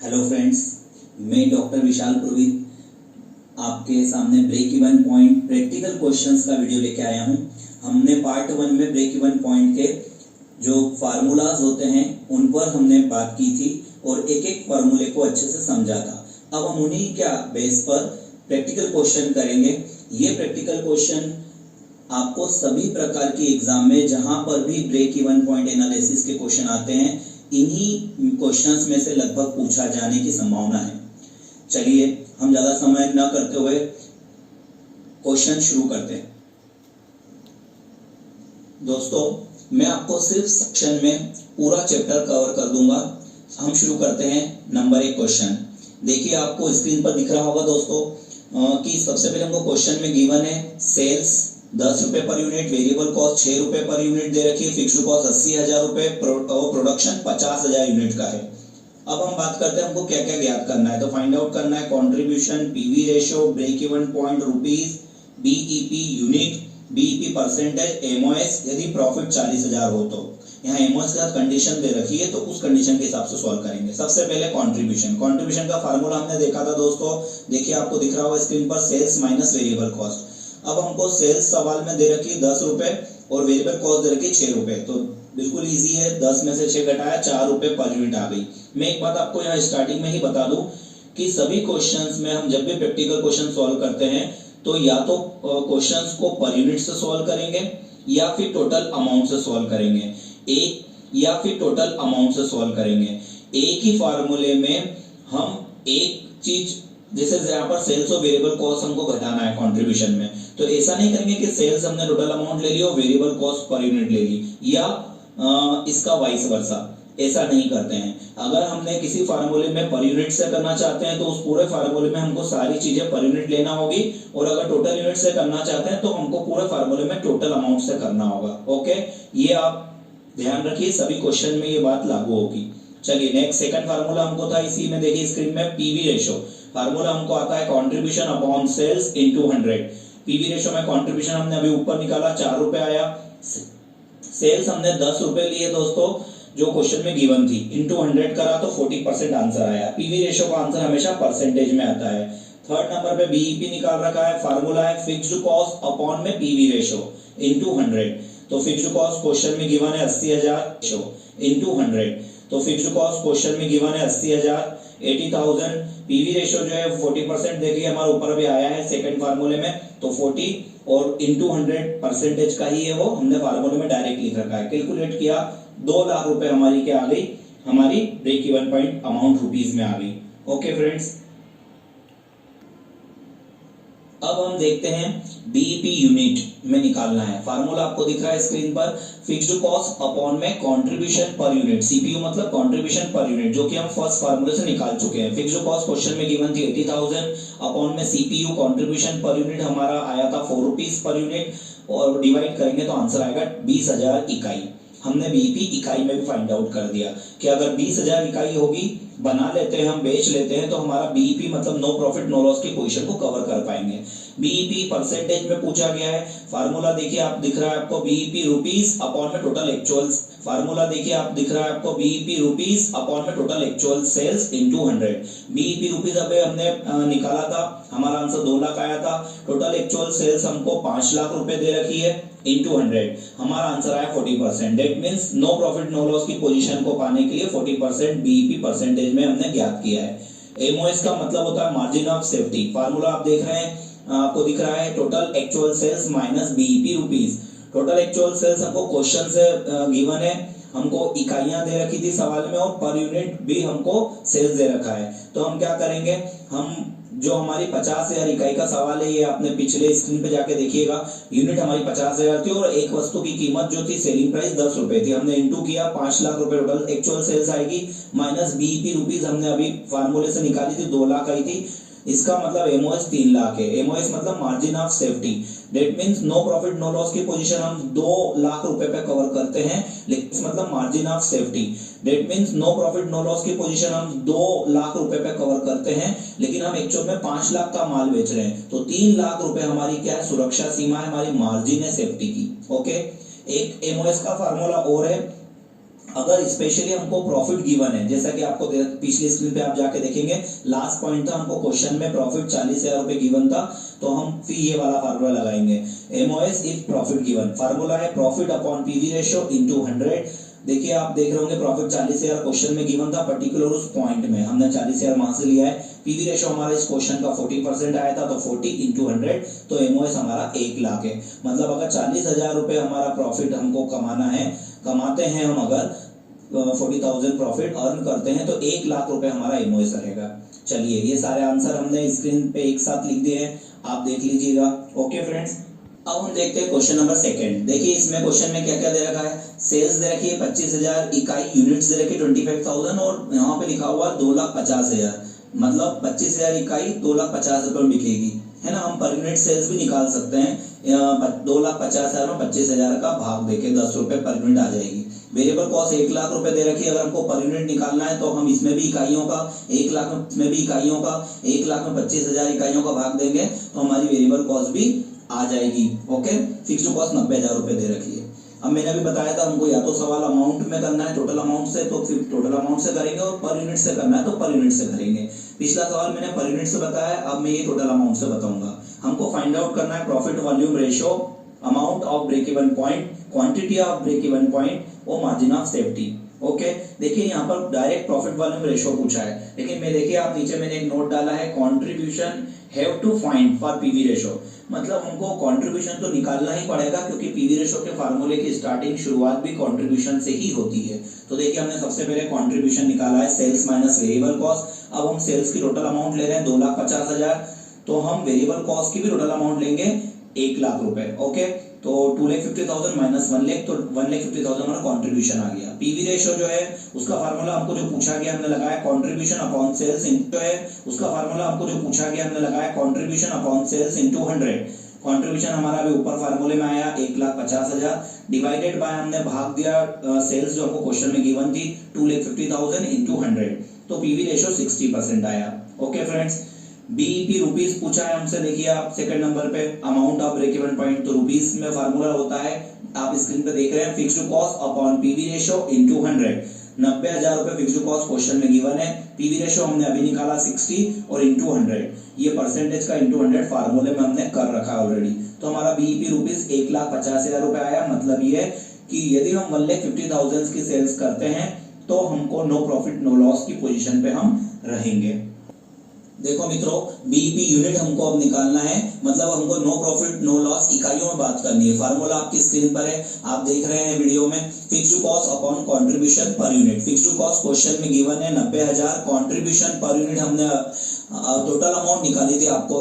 Hello friends, मैं doctor Vishal Purohit आपके सामने break even point practical questions का वीडियो लेके आया हूं। हमने पार्ट 1 में ब्रेक इवन पॉइंट के जो फार्मूलाज होते हैं उन पर हमने बात की थी और एक एक फार्मूले को अच्छे से समझा था। अब हम उन्हीं क्या बेस पर प्रैक्टिकल क्वेश्चन करेंगे। ये प्रैक्टिकल क्वेश्चन आपको सभी प्रकार की एग्जाम में जहां पर भी ब्रेक इवन पॉइंट एनालिसिस के क्वेश्चन आते हैं, इन्हीं क्वेश्चंस में से लगभग पूछा जाने की संभावना है। चलिए हम ज्यादा समय न करते हुए क्वेश्चन शुरू करते हैं। दोस्तों, मैं आपको सिर्फ सेक्शन में पूरा चैप्टर कवर कर दूंगा। हम शुरू करते हैं। नंबर 1 क्वेश्चन देखिए, आपको स्क्रीन पर दिख रहा होगा दोस्तों कि सबसे पहले हमको क्वेश्चन में गिवन है सेल्स 10 रुपए पर यूनिट, वेरिएबल कॉस्ट 6 रुपए पर यूनिट दे रखी है, फिक्स्ड कॉस्ट 80,000 रुपए और प्रोडक्शन 50,000 यूनिट का है। अब हम बात करते हैं हमको क्या क्या ज्ञात करना है। तो फाइंड आउट करना है contribution, PV ratio, break even point rupees, BEP unit, BEP percentage, MOS यदि प्रॉफिट 40,000 हो तो। यहाँ एमओएस के साथ कंडीशन दे रखी है तो उस कंडीशन के हिसाब से सॉल्व करेंगे। सबसे पहले कंट्रीब्यूशन का फार्मूला हमने देखा था दोस्तों, देखिए आपको दिख रहा होगा स्क्रीन पर, सेल्स माइनस वेरिएबल कॉस्ट। अब हमको सेल्स सवाल में दे रखी है 10 रुपए और वेरिएबल कॉस्ट दे रखी है 6 रुपए, तो बिल्कुल इजी है। 10 में से 6 घटाया 4 रुपए पर यूनिट आ गई। मैं एक बात आपको यहाँ स्टार्टिंग में ही बता दूं कि सभी क्वेश्चंस में हम जब भी प्रैक्टिकल क्वेश्चन सॉल्व करते हैं तो या तो क्वेश्चंस को पर यूनिट से सॉल्व करेंगे या फिर टोटल अमाउंट से सॉल्व करेंगे, या फिर टोटल अमाउंट से सॉल्व करेंगे। एक ही फार्मूले में हम एक चीज, जैसे यहाँ पर सेल्स और वेरिएबल कॉस्ट हमको घटाना है कंट्रीब्यूशन में, तो ऐसा नहीं करेंगे कि सेल्स हमने टोटल अमाउंट ले लिया और वेरिएबल कॉस्ट पर यूनिट ले ली, या इसका वाइस वर्सा, ऐसा नहीं करते हैं। अगर हमने किसी फार्मूले में पर यूनिट से करना चाहते हैं तो उस पूरे फार्मूले में हमको सारी चीजें पर यूनिट लेना होगी, और अगर टोटल यूनिट से करना चाहते हैं तो हमको पूरे फार्मूले में टोटल अमाउंट से करना होगा। ओके, ये आप ध्यान रखिए, सभी क्वेश्चन में ये बात लागू होगी। चलिए नेक्स्ट सेकंड फार्मूला हमको था, इसी में देखिए स्क्रीन में, पीवी रेशियो। फार्मूला हमको आता है contribution upon sales into 100। PV ratio में कंट्रीब्यूशन हमने अभी ऊपर निकाला 4 रुपए आया, सेल्स हमने 10 रुपए लिए दोस्तों जो क्वेश्चन में गिवन थी, इनटू 100 करा तो 40% आंसर आया। पीवी रेशियो का आंसर हमेशा परसेंटेज में आता है। थर्ड नंबर पे बीईपी निकाल रखा है, फार्मूला है फिक्स्ड कॉस्ट अपॉन में पीवी रेशियो इनटू 100। तो फिक्स्ड कॉस्ट क्वेश्चन में गिवन है 80,000 इनटू 100, तो फिक्स्ड कॉस्ट क्वेश्चन में गिवन है 80,000, 80,000। पीवी रेशियो जो है 40% देखिए हमारे ऊपर भी आया है सेकंड फार्मूले में, तो 40 और इनटू 100 परसेंटेज का ही है, वो हमने फार्मूले में डायरेक्ट लिख रखा है। कैलकुलेट किया 2 लाख रुपए हमारी क्या आ गई, हमारी break even point amount rupees में आ गई। ओके फ्रेंड्स, अब हम देखते हैं बीईपी यूनिट में निकालना है। फार्मूला आपको दिख रहा है स्क्रीन पर, फिक्स्ड कॉस्ट अपॉन में कंट्रीब्यूशन पर यूनिट, सीपीयू मतलब कंट्रीब्यूशन पर यूनिट, जो कि हम फर्स्ट फार्मूले से निकाल चुके हैं। फिक्स्ड कॉस्ट क्वेश्चन में गिवन थी 80,000 अपॉन में सीपीयू कंट्रीब्यूशन पर यूनिट हमारा आया था 4 रुपीस पर यूनिट, और डिवाइड करेंगे तो आंसर आएगा 20,000 इकाई। हमने बीईपी इकाई में भी फाइंड आउट कर दिया कि अगर 20,000 इकाई होगी, बना लेते हैं हम, बेच लेते हैं, तो हमारा बीईपी मतलब नो प्रॉफिट नो लॉस की पोजीशन को कवर कर पाएंगे। बीईपी परसेंटेज में पूछा गया है। फार्मूला देखिए आप दिख रहा है आपको, बीईपी रुपीस अपॉन में टोटल एक्चुअल्स। फार्मूला देखिए आप दिख रहा है आपको, बीईपी रुपीस अपॉन में total actual sales into 100। BEP rupees अभी हमने निकाला था, हमारा आंसर 2 लाख आया था। टोटल एक्चुअल सेल्स हमको 5 लाख रुपए दे रखी है इनटू 100, हमारा आंसर आया 40%। That means no profit no loss की पोजीशन को पाने के लिए 40% बीईपी परसेंटेज में हमने ज्ञात किया है। एमओएस का मतलब होता है मार्जिन ऑफ सेफ्टी। फार्मूला आप देख रहे हैं, आपको दिख रहा है total actual sales minus BEP rupees. Total actual sales हमको क्वेश्चन से गिवन है, हमको इकाइयां दे रखी थी सवाल में और पर यूनिट भी हमको सेल्स दे रखा है। तो हम क्या करेंगे, हम जो हमारी 50,000 इकाई का सवाल है, ये आपने पिछले स्क्रीन पे जाके देखिएगा, यूनिट हमारी 50,000 थी और एक वस्तु की कीमत जो थी सेलिंग प्राइस 10 रुपए थी। हमने इनटू किया 5 लाख रुपए टोटल एक्चुअल सेल्स आएगी, माइनस बीईपी रुपीस हमने अभी फार्मूले से निकाली थी 2 लाख आई थी। इसका मतलब एमओएस 3 लाख है। एमओएस मतलब margin of safety. That means no profit no loss की पोजीशन हम 2 लाख रुपए पे कवर करते हैं, लेकिन मतलब margin of safety. That means no profit no loss की पोजीशन हम 2 लाख रुपए पे कवर करते हैं, लेकिन हम एक्चुअल में 5 लाख का माल बेच रहे हैं, तो 3 लाख रुपए हमारी क्या है, सुरक्षा सीमा है, हमारी मार्जिन है सेफ्टी की। ओके, एक एमओएस का फार्मूला और है, अगर स्पेशली हमको प्रॉफिट गिवन है, जैसा कि आपको पिछली स्क्रीन पे आप जाके देखेंगे, लास्ट पॉइंट था हमको क्वेश्चन में प्रॉफिट 40,000 रुपए गिवन था, तो हम फिर ये वाला फार्मूला लगाएंगे, MOS if profit given. Formula है profit upon PV ratio into 100। देखिए आप देख रहे होंगे प्रॉफिट 40,000 क्वेश्चन में गिवन था, पर्टिकुलर उस पॉइंट में हमने 40,000 वहां से लिया है। पीवी रेशियो हमारा इस क्वेश्चन का 40% आया था, तो 40 इंटू 100, तो एमओएस हमारा 1 लाख है। मतलब अगर 40,000 रुपए हमारा प्रॉफिट हमको कमाना है, कमाते हैं हम, अगर 40,000 प्रॉफिट अर्न करते हैं, तो 1 लाख रुपए हमारा एमओएस रहेगा। चलिए ये सारे आंसर हमने स्क्रीन पे एक साथ लिख दिए हैं, आप देख लीजिएगा। ओके फ्रेंड्स, अब हम देखते हैं क्वेश्चन नंबर सेकंड। देखिए इसमें क्वेश्चन में क्या क्या दे रखा है। सेल्स दे रखी है 25,000 इकाई, यूनिट्स दे रखी 25,000 और यहाँ पे लिखा हुआ 2,50,000। मतलब 25,000 इकाई 2,50,000 रुपए में बिकेगी, है ना। हम पर यूनिट सेल्स भी निकाल सकते हैं। 2,50,000 में 25,000 का भाग देके 10 रुपए पर यूनिट आ जाएगी। वेरिएबल कॉस्ट 1 लाख रुपए दे रखी है, अगर हमको पर यूनिट निकालना है तो हम इसमें भी इकाइयों का 1 लाख में, इसमें भी इकाइयों का 1 लाख में 25,000 इकाइयों का भाग देंगे तो हमारी वेरिएबल कॉस्ट भी आ जाएगी। ओके, फिक्स्ड कॉस्ट 90,000 रुपए दे रखी है। अब मैंने अभी बताया था हमको या तो सवाल अमाउंट में करना है, टोटल अमाउंट से, तो फिर टोटल अमाउंट से करेंगे, और पर यूनिट से करना है तो पर यूनिट से करेंगे। पिछला सवाल मैंने पर यूनिट से बताया, अब मैं ये टोटल अमाउंट से बताऊंगा। हमको फाइंड आउट करना है profit volume ratio, amount of break even point, quantity of break even point और मार्जिन ऑफ सेफ्टी। ओके, देखिए यहाँ पर डायरेक्ट प्रॉफिट वॉल्यूम रेशियो पूछा है, लेकिन मैं देखिए आप नीचे मैंने एक नोट डाला है, contribution have to find for PV ratio. मतलब हमको कंट्रीब्यूशन तो निकालना ही पड़ेगा, क्योंकि पीवी रेशियो के फार्मूले की स्टार्टिंग शुरुआत भी कंट्रीब्यूशन से ही होती है। तो देखिए हमने सबसे पहले कंट्रीब्यूशन निकाला है, सेल्स माइनस वेरिएबल कॉस्ट। अब हम सेल्स की टोटल अमाउंट ले रहे हैं 2,50,000, तो हम वेरिएबल कॉस्ट की भी टोटल अमाउंट लेंगे 1 लाख रुपए। ओके, तो 2,50,000 माइनस 1 लाख, तो 1,50,000 हमारा कंट्रीब्यूशन आ गया। पीवी रेशियो जो है उसका फार्मूला हमको जो पूछा गया हमने लगाया कंट्रीब्यूशन अपॉन सेल्स इनटू है, उसका फार्मूला हमको जो पूछा गया हमने लगाया contribution upon sales into 100। Contribution हमारा अभी ऊपर फार्मूले में आया 1,50,000 डिवाइडेड बाय हमने भाग दिया सेल्स जो हमको क्वेश्चन में गिवन थी 2,50,000 इनटू 100, तो पीवी रेशियो 60% आया। ओके फ्रेंड्स, बीईपी रुपीस पूछा है हमसे। देखिए आप सेकंड नंबर पे amount of break even point, तो रुपीस में फार्मूला होता है, आप स्क्रीन पे देख रहे हैं, fixed cost upon PV ratio into 100। 90,000 रुपए फिक्स्ड कॉस्ट क्वेश्चन में गिवन है, पीवी रेशियो हमने अभी निकाला 60 और इनटू 100, ये परसेंटेज का इनटू 100 फार्मूले में हमने कर रखा ऑलरेडी। तो हमारा बीईपी रुपीस 1,50,000 रुपए आया। मतलब ये है कि यदि हम 1,50,000 की सेल्स करते हैं तो हमको नो प्रॉफिट नो लॉस की पोजीशन पे हम रहेंगे। देखो मित्रों, बीईपी यूनिट हमको अब निकालना है, मतलब हमको नो प्रॉफिट नो लॉस इकाइयों में बात करनी है। फार्मूला आपकी स्क्रीन पर है, आप देख रहे हैं वीडियो में, fixed cost upon contribution per unit. Fixed cost question में गिवन है 90,000, कंट्रीब्यूशन पर यूनिट हमने टोटल अमाउंट निकाली थी। आपको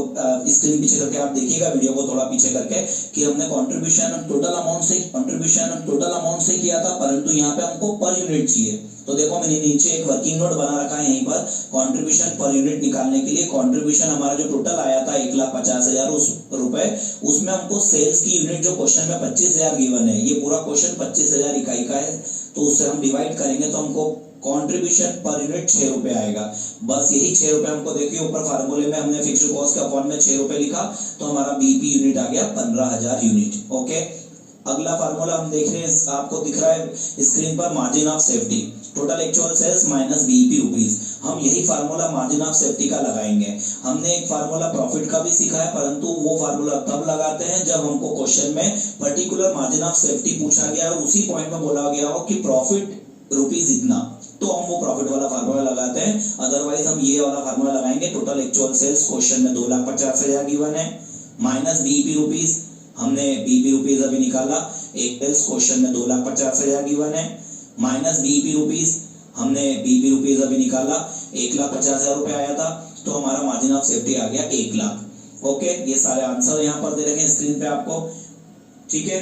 स्क्रीन पीछे करके आप देखिएगा वीडियो को थोड़ा पीछे करके, कि हमने कंट्रीब्यूशन टोटल अमाउंट से किया था, परंतु यहाँ पे हमको पर यूनिट चाहिए। तो देखो मैंने नीचे एक वर्किंग नोट बना रखा है यहीं पर, कंट्रीब्यूशन पर यूनिट निकालने के लिए। कंट्रीब्यूशन हमारा जो टोटल आया था 1,50,000 रुपए, उसमें हमको सेल्स की यूनिट जो क्वेश्चन में 25,000 गिवन है, ये पूरा क्वेश्चन 25,000 इकाई का है, तो उससे हम डिवाइड करेंगे तो हमको कंट्रीब्यूशन पर यूनिट 6 रुपए आएगा। बस यही 6 रुपए हमको देखिए ऊपर फार्मूले में हमने फिक्स्ड कॉस्ट के अपॉन में 6 रुपए लिखा, तो हमारा बीईपी यूनिट आ गया 15,000 यूनिट। ओके, अगला फार्मूला हम देख रहे हैं, आपको दिख रहा है स्क्रीन पर, margin of safety, total actual sales minus BEP rupees. हम यही फार्मूला मार्जिन ऑफ सेफ्टी का लगाएंगे। हमने एक फार्मूला प्रॉफिट का भी सीखा है, परंतु वो फार्मूला तब लगाते हैं जब हमको क्वेश्चन में पर्टिकुलर मार्जिन ऑफ सेफ्टी पूछा गया और उसी पॉइंट में बोला गया हो कि प्रॉफिट रुपीस इतना, तो हम वो प्रॉफिट वाला फार्मूला लगाते हैं। अदरवाइज हम ये वाला फार्मूला लगाएंगे, टोटल एक्चुअल सेल्स क्वेश्चन में 2,50,000 गिवन है, माइनस बीईपी रुपीस, हमने बीईपी रुपीस अभी निकाला, एक सेल्स क्वेश्चन में 2,50,000 गिवन है, माइनस बीईपी रुपीस, हमने बीईपी रुपीस अभी निकाला, 1,50,000 रुपए आया था, तो हमारा मार्जिन ऑफ सेफ्टी आ गया 1 लाख। ओके, ये सारे आंसर यहाँ पर दे रखे स्क्रीन पे आपको, ठीक है।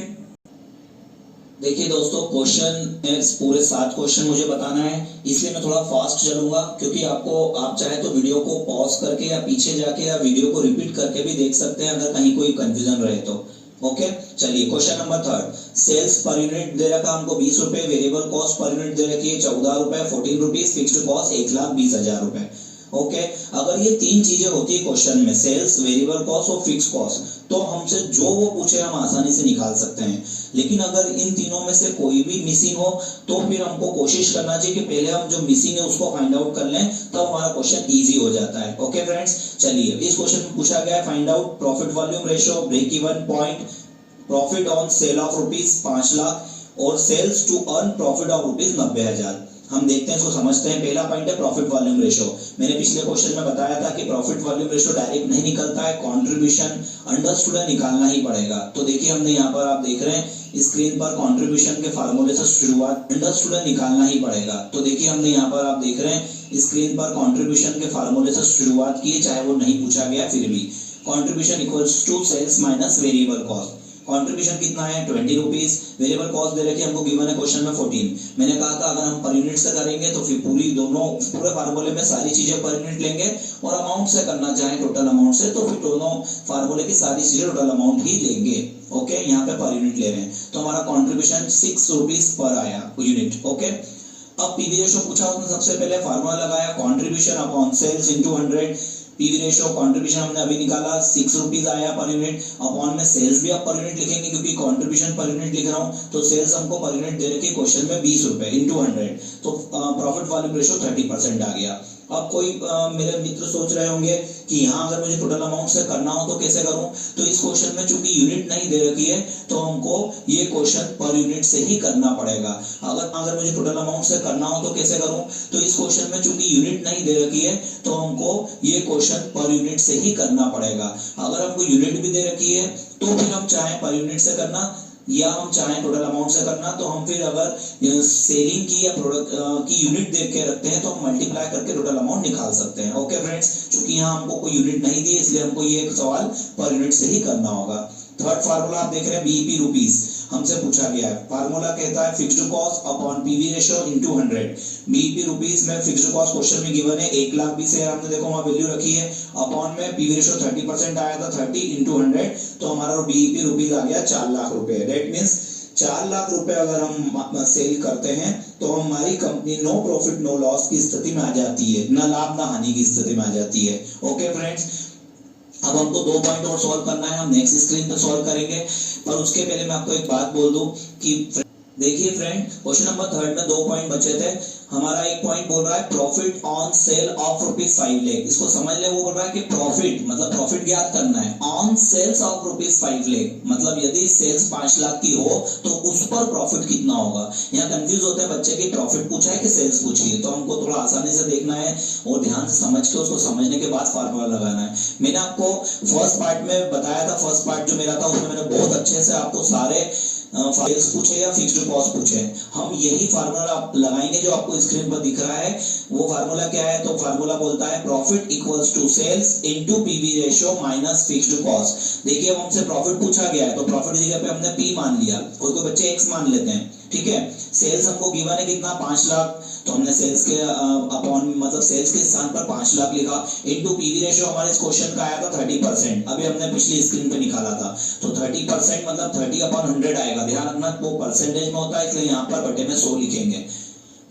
देखिए दोस्तों, क्वेश्चन पूरे 7 क्वेश्चन मुझे बताना है, इसलिए मैं थोड़ा फास्ट चलूंगा, क्योंकि आप चाहे तो वीडियो को पॉज करके या पीछे जाके या वीडियो को रिपीट करके भी देख सकते हैं अगर कहीं कोई कंफ्यूजन रहे तो। ओके, चलिए question number 3, sales per unit दे रखा हमको 20 रुपए, वेरिएबल कॉस्ट पर यूनिट दे रखी है 14 रुपए, 14 रुपीज, फिक्स्ड कॉस्ट 1,20,000 रुपए। ओके, अगर ये तीन चीजें होती है क्वेश्चन में, सेल्स, वेरिएबल कॉस्ट और फिक्स कॉस्ट, तो हमसे जो वो पूछे हम आसानी से निकाल सकते हैं। लेकिन अगर इन तीनों में से कोई भी मिसिंग हो तो फिर हमको कोशिश करना चाहिए कि पहले हम जो मिसिंग है उसको फाइंड आउट कर लें, तब हमारा क्वेश्चन इजी हो जाता है। ओके फ्रेंड्स, चलिए इस क्वेश्चन में पूछा गया है find out profit volume ratio, break even point, profit on sale of rupees 5 lakh और sales to earn profit of rupees 90,000। हम देखते हैं, इसको समझते हैं। पहला पॉइंट है प्रॉफिट वॉल्यूम रेशियो। मैंने पिछले क्वेश्चन में बताया था कि प्रॉफिट वॉल्यूम रेशियो डायरेक्ट नहीं निकलता है, कंट्रीब्यूशन अंडरस्टूड है, निकालना ही पड़ेगा। तो देखिए हमने यहाँ पर, आप देख रहे हैं स्क्रीन पर, कंट्रीब्यूशन के फार्मूले से शुरुआत, अंडरस्टूड है, निकालना ही पड़ेगा। तो देखिए हमने यहाँ पर, आप देख रहे हैं स्क्रीन पर, कंट्रीब्यूशन के फार्मूले से शुरुआत की है, चाहे वो नहीं पूछा गया फिर भी। Contribution equals to sales minus variable cost. Contribution कितना है 20 रुपीज, वेरिएबल कॉस्ट दे रखी है हमको, गिवन है क्वेश्चन में 14। मैंने कहा था अगर हम पर यूनिट से करेंगे तो फिर पूरे फार्मूले में सारी चीजें पर यूनिट लेंगे, और अमाउंट से करना चाहे टोटल अमाउंट से तो फिर दोनों फार्मूले की सारी चीजें टोटल अमाउंट ही लेंगे। ओके, यहाँ पे पर यूनिट ले रहे हैं तो हमारा कॉन्ट्रीब्यूशन 6 रुपीज पर आया यूनिट। ओके, अब पीवी रेशियो पूछा, उसने सबसे पहले फार्मूला लगाया contribution upon sales into 100। PV ratio contribution हमने अभी निकाला, 6 रुपीज आया पर यूनिट, अपॉन में सेल्स भी आप पर यूनिट लिखेंगे क्योंकि कंट्रीब्यूशन पर यूनिट लिख रहा हूं, तो सेल्स हमको पर यूनिट दे रखी है क्वेश्चन में 20 रुपए इनटू 100, तो प्रॉफिट वॉल्यूम रेशियो 30% आ गया। अब कोई मेरे मित्र सोच रहे होंगे कि यहाँ अगर मुझे टोटल अमाउंट से करना हो तो कैसे करूं, तो इस क्वेश्चन में चूंकि यूनिट नहीं दे रखी है तो हमको ये क्वेश्चन पर यूनिट से ही करना पड़ेगा। अगर मुझे टोटल अमाउंट से करना हो तो कैसे करूं, तो इस क्वेश्चन में चूंकि यूनिट नहीं दे रखी है तो हमको ये क्वेश्चन पर यूनिट से ही करना पड़ेगा। अगर हमको यूनिट भी दे रखी है तो फिर हम चाहे पर यूनिट से करना या हम चाहें टोटल अमाउंट से करना, तो हम फिर अगर सेलिंग की या प्रोडक्ट की यूनिट देख के रखते हैं तो हम मल्टीप्लाई करके टोटल अमाउंट निकाल सकते हैं। ओके फ्रेंड्स, क्योंकि यहाँ हमको कोई यूनिट नहीं दी इसलिए हमको ये सवाल पर यूनिट से ही करना होगा। थर्ड फार्मूला आप देख रहे हैं बीईपी रुपीस, हमसे पूछा गया है। फार्मूला कहता है fixed cost upon PV ratio into 100। BEP rupees में फिक्स्ड कॉस्ट क्वेश्चन में गिवन है 1,20,000, हमने देखो वहां वैल्यू रखी है, अपॉन में पीवी रेशियो 30% आया था 30 इनटू 100, तो हमारा बीईपी रुपीस आ गया 4 लाख रुपए। दैट मींस 4 लाख रुपए अगर हम सेल करते हैं तो हमारी company no profit no loss की स्थिति में आ जाती है, ना लाभ ना हानि की स्थिति में आ जाती है। ओके फ्रेंड्स, अब हमको 2 पॉइंट और सॉल्व करना है, हम नेक्स्ट स्क्रीन पे सॉल्व करेंगे, पर उसके पहले मैं आपको एक बात बोल दूं कि देखिए फ्रेंड, क्वेश्चन नंबर 3 में 2 पॉइंट बचे थे। हमारा एक पॉइंट बोल रहा है profit on sale of rupees 5 lakh, इसको समझ ले। वो बोल रहा है कि प्रॉफिट मतलब प्रॉफिट ज्ञात करना है on sales of rupees 5 lakh, मतलब यदि सेल्स 5 लाख की हो तो उस पर प्रॉफिट कितना होगा। यहाँ कंफ्यूज होते हैं बच्चे की प्रॉफिट पूछा है कि सेल्स पूछी है, तो हमको थोड़ा आसानी से देखना है और ध्यान से समझ के उसको समझने के बाद फार्मूला लगाना है। मैंने आपको फर्स्ट पार्ट में बताया था, फर्स्ट पार्ट जो मेरा था उसमें मैंने बहुत अच्छे से आपको सारे सेल्स पूछे या फिक्स्ड कॉस्ट पूछे, हम यही फार्मूला लगाएंगे जो आपको स्क्रीन पर दिख रहा है। वो फार्मूला क्या है, तो फार्मूला बोलता है profit equals to sales into PV ratio minus fixed cost. देखिए अब हमसे प्रॉफिट पूछा गया है तो प्रॉफिट की जगह पे हमने पी मान लिया, कोई कोई बच्चे एक्स मान लेते हैं, ठीक है। सेल्स हमको गिवन है कितना 5 लाख, तो हमने सेल्स के अपॉन मतलब सेल्स के स्थान पर 5 लाख लिखा, इनटू पीवी रेशियो हमारे इस क्वेश्चन का आया था 30%, अभी हमने पिछली स्क्रीन पे निकाला था, तो 30% मतलब 30/100 आएगा। ध्यान रखना वो परसेंटेज में होता है इसलिए यहाँ पर बटे में 100 लिखेंगे,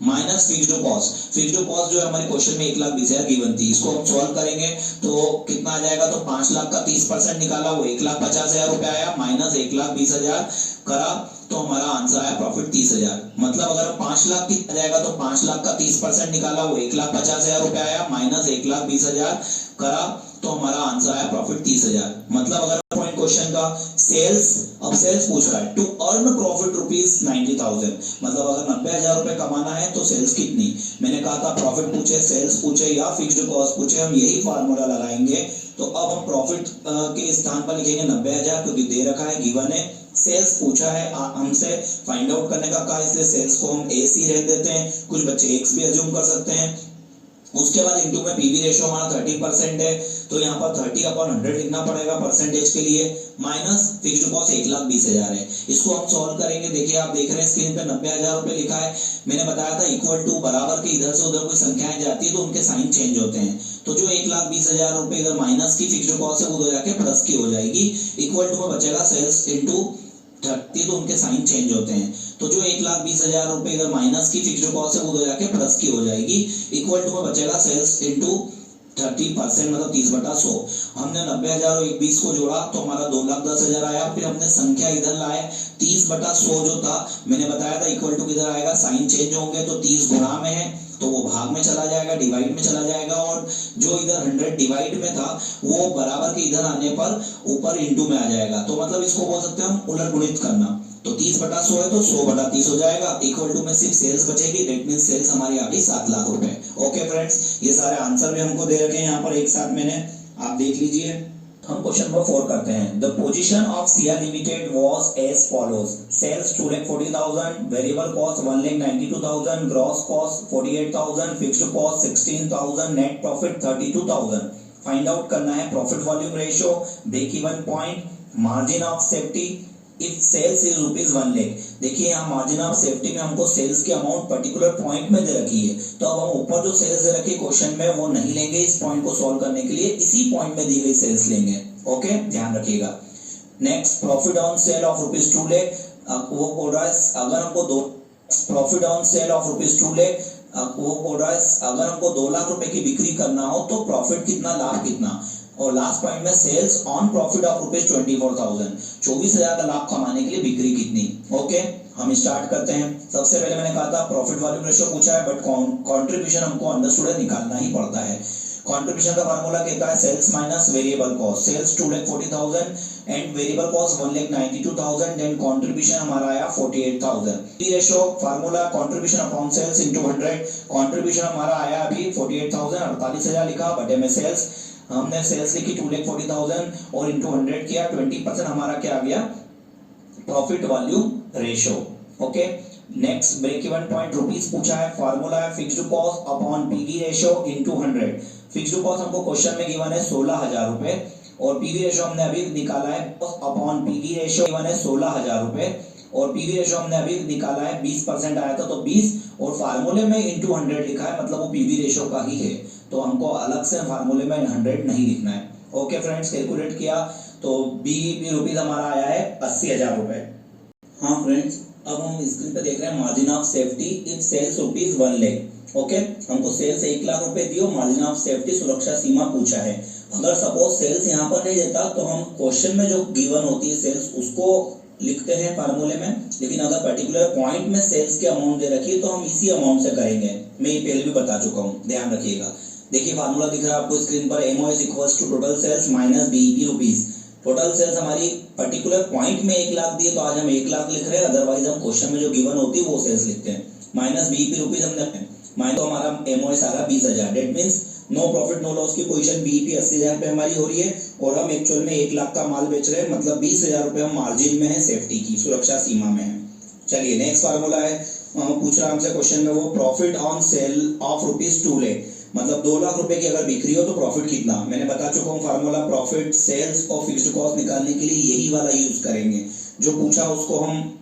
minus fixed cost. Fixed cost जो है हमारे क्वेश्चन में 1,20,000 गिवन थी, इसको हम सॉल्व करेंगे तो कितना आ जाएगा, तो 5 लाख का 30% निकाला वो 1,50,000 रुपए आया, माइनस 1,20,000 करा तो हमारा आंसर आया प्रॉफिट 30,000। मतलब अगर 5 लाख की आ जाएगा तो 5 लाख का 30% निकाला वो 1,50,000 रुपए आया, माइनस 1,20,000 करा तो हमारा आंसर आया प्रॉफिट 30,000। मतलब अगर पॉइंट क्वेश्चन का सेल्स, अब सेल्स पूछ रहा है टू अर्न प्रॉफिट रुपीज 90,000, मतलब अगर 90,000 रुपए कमाना है तो सेल्स कितनी। मैंने कहा था प्रॉफिट पूछे, सेल्स पूछे या फिक्स्ड कॉस्ट पूछे, हम यही फार्मूला लगाएंगे। तो अब हम प्रॉफिट के स्थान पर लिखेंगे 90,000 क्योंकि दे रखा है, गिवन है। सेल्स पूछा है हमसे फाइंड आउट करने का कहा, इसलिए सेल्स को हम ए सी रह देते हैं, कुछ बच्चे एक्स भी अज्यूम कर सकते हैं। उसके बाद इनटू में पीवी रेशियो हमारा 30% है तो यहाँ पर 30/100 लिखना पड़ेगा परसेंटेज के लिए, माइनस फिक्स्ड कॉस्ट 1,20,000 है। इसको हम सॉल्व करेंगे। देखिए आप देख रहे हैं स्क्रीन पे 90,000 रुपए लिखा है, मैंने बताया था इक्वल टू बराबर के इधर से उधर कोई संख्याएं जाती है तो उनके साइन चेंज होते हैं, तो जो 1,20,000 रुपए इधर माइनस की फिक्स्ड कॉस्ट है वो उधर जाके प्लस की हो जाएगी, इक्वल टू में बचेगा सेल्स इनटू 30, तो उनके साइन चेंज होते हैं, तो जो 1,20,000 रुपए इधर माइनस की फिक्स्ड कॉस्ट है वो उधर जाके प्लस की हो जाएगी, इक्वल टू में बचेगा सेल्स इनटू 30% मतलब 30/100। हमने 90,000 और 20 को जोड़ा तो हमारा 2,10,000 आया। फिर हमने संख्या इधर लाए, 30/100 जो था मैंने बताया था इक्वल टू किधर आएगा, साइन चेंज होंगे तो 30 गुणा में है तो वो भाग में चला जाएगा, डिवाइड में चला जाएगा, और जो इधर 100 डिवाइड में था वो बराबर के इधर आने पर ऊपर इंटू में आ जाएगा। तो मतलब इसको बोल सकते हैं हम उलट गुणित करना। तो 30/100 है तो 100/30 हो जाएगा, इक्वल टू में सिर्फ सेल्स बचेगी, दैट मींस सेल्स हमारी आ गई 7 लाख रुपए। ओके फ्रेंड्स, ये सारे आंसर भी हमको दे रखे हैं यहाँ पर एक साथ मैंने, आप देख लीजिए। हम क्वेश्चन नंबर 4 करते हैं। The position of CR limited was as follows, sales 2,40,000, variable cost 1,92,000, gross cost 48,000, fixed cost 16,000, net profit 32,000। Find out करना है profit volume ratio, break even point, margin of safety if sales is ₹1 lakh. देखिए यहाँ margin of safety में हमको sales की amount particular point में दे रखी है, तो अब हम ऊपर जो सेल्स दे रखी है क्वेश्चन में वो नहीं लेंगे इस पॉइंट को सॉल्व करने के लिए, इसी पॉइंट में दी गई सेल्स लेंगे। ओके, ध्यान रखिएगा। Next, profit on sale of ₹2 lakh. वो बोल रहा है अगर हमको profit on sale of ₹2 lakh, वो बोल रहा है अगर हमको 2 लाख रुपए की बिक्री करना हो तो प्रॉफिट कितना, लाभ कितना। और लास्ट पॉइंट में सेल्स ऑन प्रॉफिट ऑफ ₹24,000, 24,000 का लाभ कमाने के लिए बिक्री कितनी। ओके, हम स्टार्ट करते हैं। सबसे पहले मैंने कहा था प्रॉफिट वॉल्यूम रेशियो पूछा है, बट कंट्रीब्यूशन हमको अंडरस्टूड है, निकालना ही पड़ता है। कंट्रीब्यूशन का फार्मूला कहता है sales minus variable cost. Sales 2,40,000 and variable cost 1,92,000, then contribution हमारा आया 48,000। P ratio formula contribution upon sales into 100। Contribution हमारा आया अभी 48,000, 48,000 लिखा, बटे में सेल्स, हमने सेल्स लिखी 2,40,000 और इनटू 100 किया, 20% हमारा क्या आ गया, profit volume ratio. Okay, next break even point rupees पूछा है, फार्मूला है fixed cost upon PV ratio into 100। Fixed cost हमको क्वेश्चन में गिवन है 16,000 रुपए, और पीवी रेशियो हमने अभी निकाला है अपॉन पीवी रेशियो गिवन है 16,000 रुपए, और पीवी रेशियो हमने अभी निकाला है 20% आया था तो 20, और फार्मूले में इनटू 100 लिखा है, मतलब वो पीवी रेशियो का ही है, तो हमको अलग से फार्मूले में 100 नहीं लिखना है। ओके फ्रेंड्स, कैलकुलेट किया तो बी रुपीज हमारा आया है 80,000 रुपए। हाँ फ्रेंड्स, अब हम स्क्रीन पे देख रहे हैं margin of safety if sales ₹1 lakh. Okay, हमको सेल्स 1 लाख रुपए दियो, मार्जिन ऑफ सेफ्टी सुरक्षा सीमा पूछा है। अगर सपोज सेल्स यहाँ पर नहीं देता तो हम क्वेश्चन में जो गिवन होती है सेल्स उसको लिखते हैं फार्मूले में, लेकिन अगर पर्टिकुलर पॉइंट में सेल्स की अमाउंट दे रखी है तो हम इसी अमाउंट से करेंगे। मैं ये पहले भी बता चुका हूँ, ध्यान रखिएगा। देखिए फार्मूला दिख रहा है आपको स्क्रीन पर, MO is equals to total sales minus BEP rupees. Total sales हमारी पर्टिकुलर पॉइंट में 1 लाख दिए तो आज हम 1 लाख लिख रहे हैं, अदरवाइज हम क्वेश्चन में जो गिवन होती है वो सेल्स लिखते हैं। माइनस बीईपी रुपीस हमने माइनस, तो हमारा एमओ सारा 20,000, that means no profit no loss की पोजीशन बीईपी 80,000 पे हमारी हो रही है, और हम एक्चुअल में 1 लाख का माल बेच रहे हैं, मतलब 20,000 रुपए हम मार्जिन में है, सेफ्टी की सुरक्षा सीमा में है। चलिए नेक्स्ट फार्मूला है, पूछ रहा हमसे क्वेश्चन में वो profit on sale of ₹2 lakh, मतलब 2 लाख रुपए की अगर बिक्री हो तो प्रॉफिट कितना। मैंने बता चुका हूँ फार्मूला, प्रॉफिट सेल्स और फिक्स्ड कॉस्ट निकालने के लिए यही वाला यूज करेंगे। जो पूछा उसको हम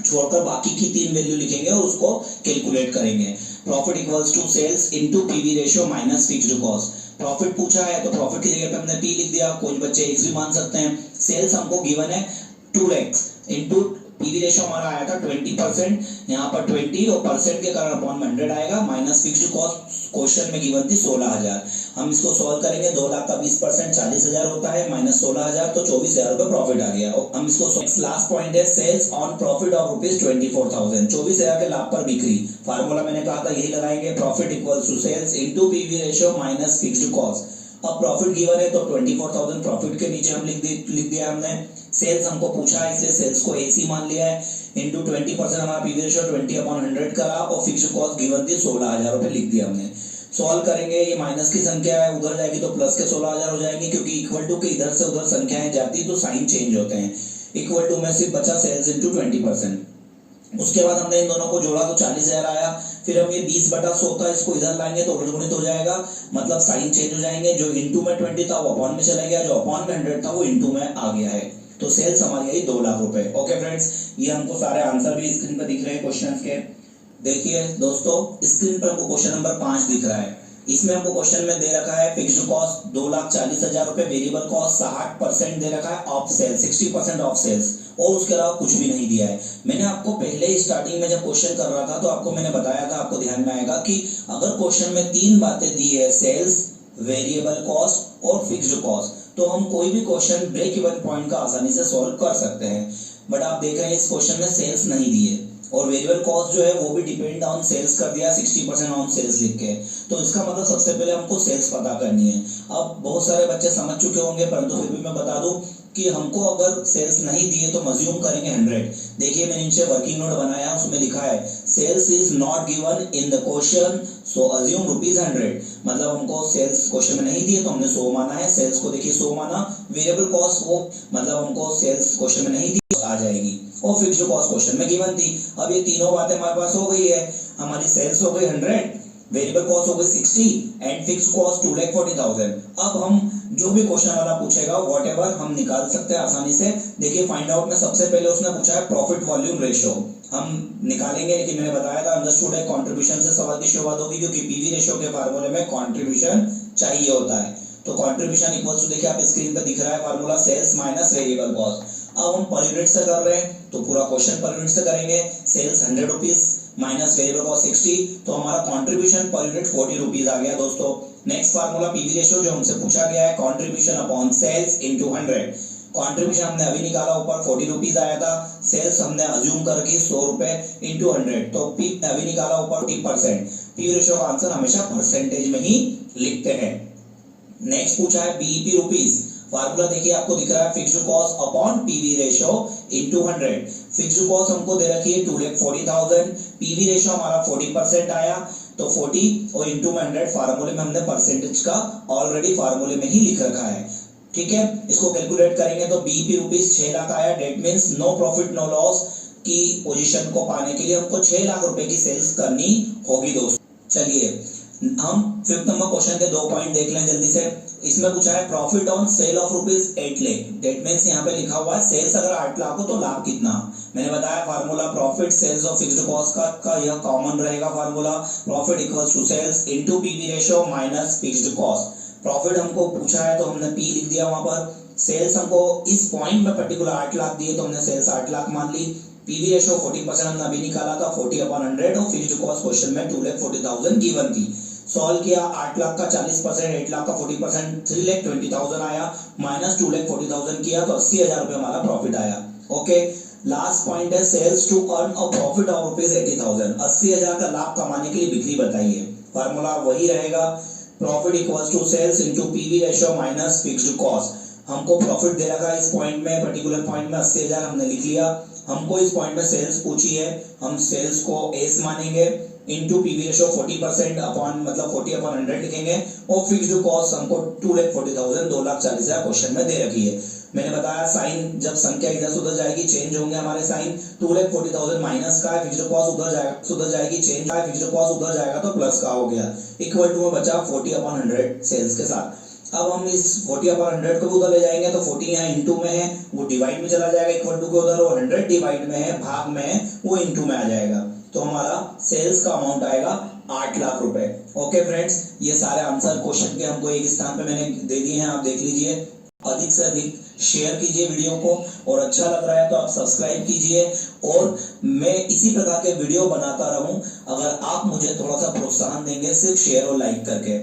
छोड़कर बाकी की 3 वैल्यू लिखेंगे और उसको कैलकुलेट करेंगे। Profit equals to sales into PV ratio minus fixed cost. Profit पूछा है तो प्रॉफिट की जगह पे हमने पी लिख दिया, कुछ बच्चे एक्स भी मान सकते हैं। सेल्स हमको गिवन है 2 लाख इनटू पीवी रेशियो हमारा आया था 20%, यहाँ पर 20 और परसेंट के कारण अपॉन 100 आएगा, माइनस फिक्स्ड कॉस्ट क्वेश्चन में गिवन थी 16,000। हम इसको सॉल्व करेंगे, 2 लाख का 20% 40,000 होता है, माइनस 16,000 तो 24,000 रुपए प्रॉफिट आ गया। हम इसको लास्ट पॉइंट है सेल्स ऑन प्रॉफिट ऑफ ₹24,000, 24,000 के लाभ पर बिक्री। फार्मूला मैंने कहा था यही लगाएंगे, profit equals to sales into PV ratio minus fixed cost. अब प्रॉफिट गिवन है तो 24,000 प्रॉफिट के नीचे हम लिख दिया हमने। सेल्स हमको पूछा है इसलिए सेल्स को एसी मान लिया है, इनटू 20% हमारा पीवी रेशियो 20/100 करा, और फिक्स्ड कॉस्ट गिवन थी 16,000 रुपए लिख दिया हमने। सॉल्व करेंगे, ये माइनस की संख्या है, उधर जाएगी तो प्लस के 16,000 हो जाएंगे, क्योंकि इक्वल टू के इधर से उधर संख्याएं जाती तो साइन चेंज होते हैं। इक्वल टू में सिर्फ बचा सेल्स इनटू 20%। उसके बाद हमने इन दोनों को जोड़ा तो 40,000 आया। फिर हम ये 20/100 था, इसको इधर लाएंगे तो उलट हो जाएगा, मतलब साइन चेंज हो जाएंगे। जो इनटू में 20 था वो अपॉन में चला गया, जो अपॉन में 100 था वो इनटू में आ गया है। तो सेल्स हमारी आई 2 लाख रुपए। ओके फ्रेंड्स, ये हमको सारे आंसर भी स्क्रीन पर दिख रहे हैं क्वेश्चंस के। देखिए दोस्तों, स्क्रीन पर हमको क्वेश्चन नंबर 5 दिख रहा है। इसमें हमको क्वेश्चन में दे रखा है फिक्स्ड कॉस्ट 2,40,000 रुपए, वेरिएबल कॉस्ट 60% दे रखा है ऑफ सेल्स, 60% ऑफ सेल्स, और उसके अलावा कुछ भी नहीं दिया है। मैंने आपको पहले ही स्टार्टिंग में जब क्वेश्चन कर रहा था तो आपको मैंने बताया था, आपको ध्यान में आएगा कि अगर क्वेश्चन में 3 बातें दी है, सेल्स, वेरिएबल कॉस्ट और फिक्स्ड कॉस्ट। तो हम कोई भी क्वेश्चन ब्रेक इवन पॉइंट का आसानी से सॉल्व कर सकते हैं। बट आप देख रहे हैं इस क्वेश्चन में सेल्स नहीं दिए और वेरिएबल कॉस्ट जो है वो भी डिपेंड ऑन सेल्स कर दिया, 60% ऑन सेल्स लिख के। तो इसका मतलब सबसे पहले हमको सेल्स पता करनी है। अब बहुत सारे बच्चे समझ चुके होंगे, परंतु फिर भी मैं बता दूं कि हमको अगर सेल्स नहीं दिए तो मज्यूम करेंगे 100। देखिए मैंने नीचे वर्किंग नोट बनाया, उसमें लिखा है sales is not given in the question so assume ₹100। मतलब हमको सेल्स क्वेश्चन में नहीं दिए तो हमने 100 माना है। सेल्स को देखिए 100 माना, वेरिएबल कॉस्ट वो मतलब हमको सेल्स क्वेश्चन में नहीं दी आ जाएगी, और फिक्स्ड कॉस्ट क्वेश्चन में गिवन थी। अब ये तीनों बातें हमारे पास हो गई है। हमारी सेल्स हो गई 100, वेरिएबल कॉस्ट हो गई 60 एंड फिक्स्ड कॉस्ट 2,40,000। अब हम जो भी क्वेश्चन वाला पूछेगा व्हाटएवर हम निकाल सकते हैं आसानी से। देखिए फाइंड आउट में सबसे पहले उसने पूछा है प्रॉफिट वॉल्यूम रेशियो, हम निकालेंगे, लेकिन मैंने बताया था अंडरस्टूड है कंट्रीब्यूशन से सवाल की शुरुआत होगी, क्योंकि पीवी रेशियो के फार्मूले में कंट्रीब्यूशन चाहिए होता है। तो कंट्रीब्यूशन इक्वल्स टू, देखिए आप स्क्रीन पे दिख रहा है formula, sales minus variable cost. अब हम पर यूनिट से कर रहे हैं तो पूरा क्वेश्चन पर यूनिट से करेंगे। Sales 100 rupees minus variable cost 60, तो हमारा कंट्रीब्यूशन पर यूनिट 40 रुपीज आ गया दोस्तों। नेक्स्ट फार्मूला पीवी रेशियो जो हमसे पूछा गया है, contribution upon sales into 100। Contribution हमने अभी निकाला, ऊपर 40 रुपीज आया था, सेल्स हमने अज्यूम करके 100 रुपए इनटू 100, तो पी अभी निकाला ऊपर 40%। पीवी रेशियो का आंसर हमेशा परसेंटेज में ही लिखते हैं। नेक्स्ट पूछा है बीईपी रुपीज, फार्मूला देखिए आपको दिख रहा है fixed cost upon PV ratio into 100। Fixed cost हमको दे रखी है 2,40,000, पीवी रेशियो हमारा 40% आया, तो 40 और इनटू में 100, फार्मूले में हमने परसेंटेज का ऑलरेडी फार्मूले में ही लिख रखा है। ठीक है, इसको कैलकुलेट करेंगे तो बीईपी रुपीज 6 लाख आया। That means no profit no loss की पोजीशन को पाने के लिए हमको 6 लाख रुपए की सेल्स करनी होगी दोस्तों। चलिए हम फिफ्थ नंबर क्वेश्चन के 2 पॉइंट देख लें जल्दी से। इसमें पूछा है profit on sale of ₹8 lakh. That means यहाँ पे लिखा हुआ है सेल्स अगर 8 लाख हो तो लाभ कितना। मैंने बताया फार्मूला प्रॉफिट सेल्स और फिक्स्ड कॉस्ट का यह कॉमन रहेगा formula, profit equals to sales into PV ratio minus fixed cost. Profit हमको पूछा है तो हमने पी लिख दिया वहां पर। सेल्स हमको इस पॉइंट में पर्टिकुलर 8 लाख दिए तो हमने सेल्स 8 लाख मान ली। पीवी रेशियो 40% हमने अभी निकाला था, 40/100, और फिक्स्ड कॉस्ट क्वेश्चन में 2,40,000 गिवन थी। सॉल्व किया, 8 लाख का 40%, 8 लाख का 40%, 3,20,000 आया, माइनस 2,40,000 किया तो 80,000 रुपए हमारा प्रॉफिट आया। ओके, लास्ट पॉइंट है sales to earn a profit of ₹80,000। 80,000 का लाभ कमाने के लिए बिक्री बताइए। फार्मूला वही रहेगा, profit equals to sales into PV ratio minus fixed cost. हमको प्रॉफिट दे रखा है इस पॉइंट में, पर्टिकुलर पॉइंट में 80,000 हमने लिख लिया। हमको इस पॉइंट में सेल्स पूछी है, हम सेल्स को एस मानेंगे, इनटू पीवी रेशियो 40% अपॉन मतलब 40/100 लिखेंगे, और फिक्स्ड कॉस्ट हमको 2,40,000 2,40,000 क्वेश्चन में दे रखी है। मैंने बताया साइन जब संख्या इधर से उधर जाएगी चेंज होंगे हमारे साइन। 2,40,000 माइनस का है, फिक्स्ड कॉस्ट उधर जाएगी चेंज का है, फिक्स्ड कॉस्ट उधर जाएगा तो प्लस का हो गया, इक्वल टू में बचा 40/100 सेल्स के साथ। अब हम इस 40/100 को उधर ले जाएंगे तो 40 यहाँ इंटू में है वो डिवाइड में चला जाएगा, इक्वल टू के उधर, और 100 डिवाइड में है भाग में है वो इंटू में आ जाएगा, तो हमारा सेल्स का अमाउंट आएगा 8 लाख रुपए। ओके फ्रेंड्स, ये सारे आंसर क्वेश्चन के हमको एक स्थान पे मैंने दे दिए हैं, आप देख लीजिए। अधिक से अधिक शेयर कीजिए वीडियो को, और अच्छा लग रहा है तो आप सब्सक्राइब कीजिए, और मैं इसी प्रकार के वीडियो बनाता रहूं अगर आप मुझे थोड़ा सा प्रोत्साहन देंगे सिर्फ शेयर और लाइक करके।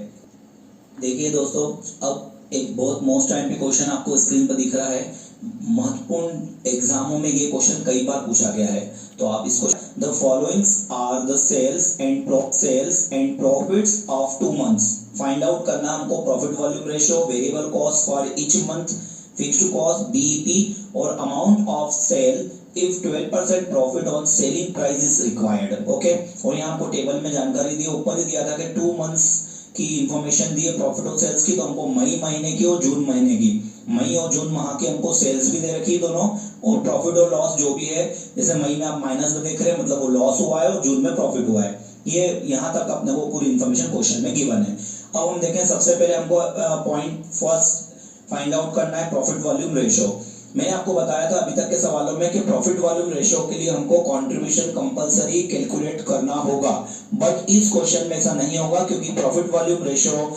देखिए दोस्तों, अब एक बहुत मोस्ट टाइम पे क्वेश्चन आपको स्क्रीन पर दिख रहा है। महत्वपूर्ण एग्जामों में ये क्वेश्चन कई बार पूछा गया है, तो आप इसको the followings are the sales and profits of 2 months. Find out करना हमको profit volume ratio, variable cost for each month, fixed cost BEP, और amount of sale if 12% profit on selling price is required. Okay, और यहाँ आपको table में जानकारी दी, ऊपर ही दिया था कि 2 मंथ्स की इंफॉर्मेशन दी है प्रॉफिट और सेल्स की, तो हमको मई महीने की और जून महीने की, मई और जून माह की हमको सेल्स भी दे रखी है दोनों, और प्रॉफिट और लॉस जो भी है, जैसे मई में आप माइनस में देख रहे हैं मतलब वो लॉस हुआ है, और जून में प्रॉफिट हुआ है। ये यहाँ तक अपने को पूरी इंफॉर्मेशन क्वेश्चन में गिवन है। अब हम देखें, सबसे पहले हमको पॉइंट फर्स्ट फाइंड आउट करना है प्रॉफिट वॉल्यूम रेशियो। मैंने आपको बताया था अभी तक के सवालों में कि प्रॉफिट वॉल्यूम रेशियो के लिए हमको कंट्रीब्यूशन कंपलसरी कैलकुलेट करना होगा, बट इस क्वेश्चन में ऐसा नहीं होगा, क्योंकि प्रॉफिट वॉल्यूम रेशियो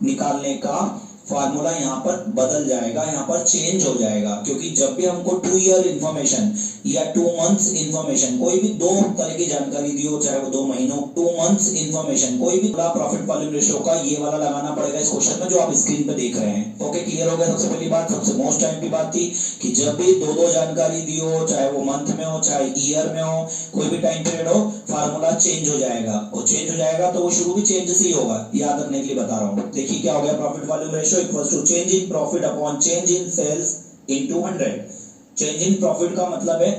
निकालने का फार्मूला यहाँ पर बदल जाएगा, यहाँ पर चेंज हो जाएगा, क्योंकि जब भी हमको 2 ईयर इंफॉर्मेशन या 2 मंथ्स इंफॉर्मेशन, कोई भी 2 तरह की जानकारी दी हो, चाहे वो 2 महीनों 2 मंथ्स इंफॉर्मेशन, कोई भी प्रॉफिट वॉल्यूम रेशियो का ये वाला लगाना पड़ेगा इस क्वेश्चन में जो आप स्क्रीन पे देख रहे हैं। ओके, क्लियर हो गया? सबसे पहली बात, सबसे मोस्ट टाइम की बात थी कि जब भी 2 जानकारी दी हो, चाहे वो मंथ में हो चाहे ईयर में हो, कोई भी टाइम पीरियड हो, फार्मूला चेंज हो जाएगा, और चेंज हो जाएगा तो वो शुरू भी चेंज से ही होगा, याद रखने के लिए बता रहा हूँ। देखिए क्या हो गया, profit volume ratio equals to change in profit upon change in sales into 100। Change in profit का मतलब है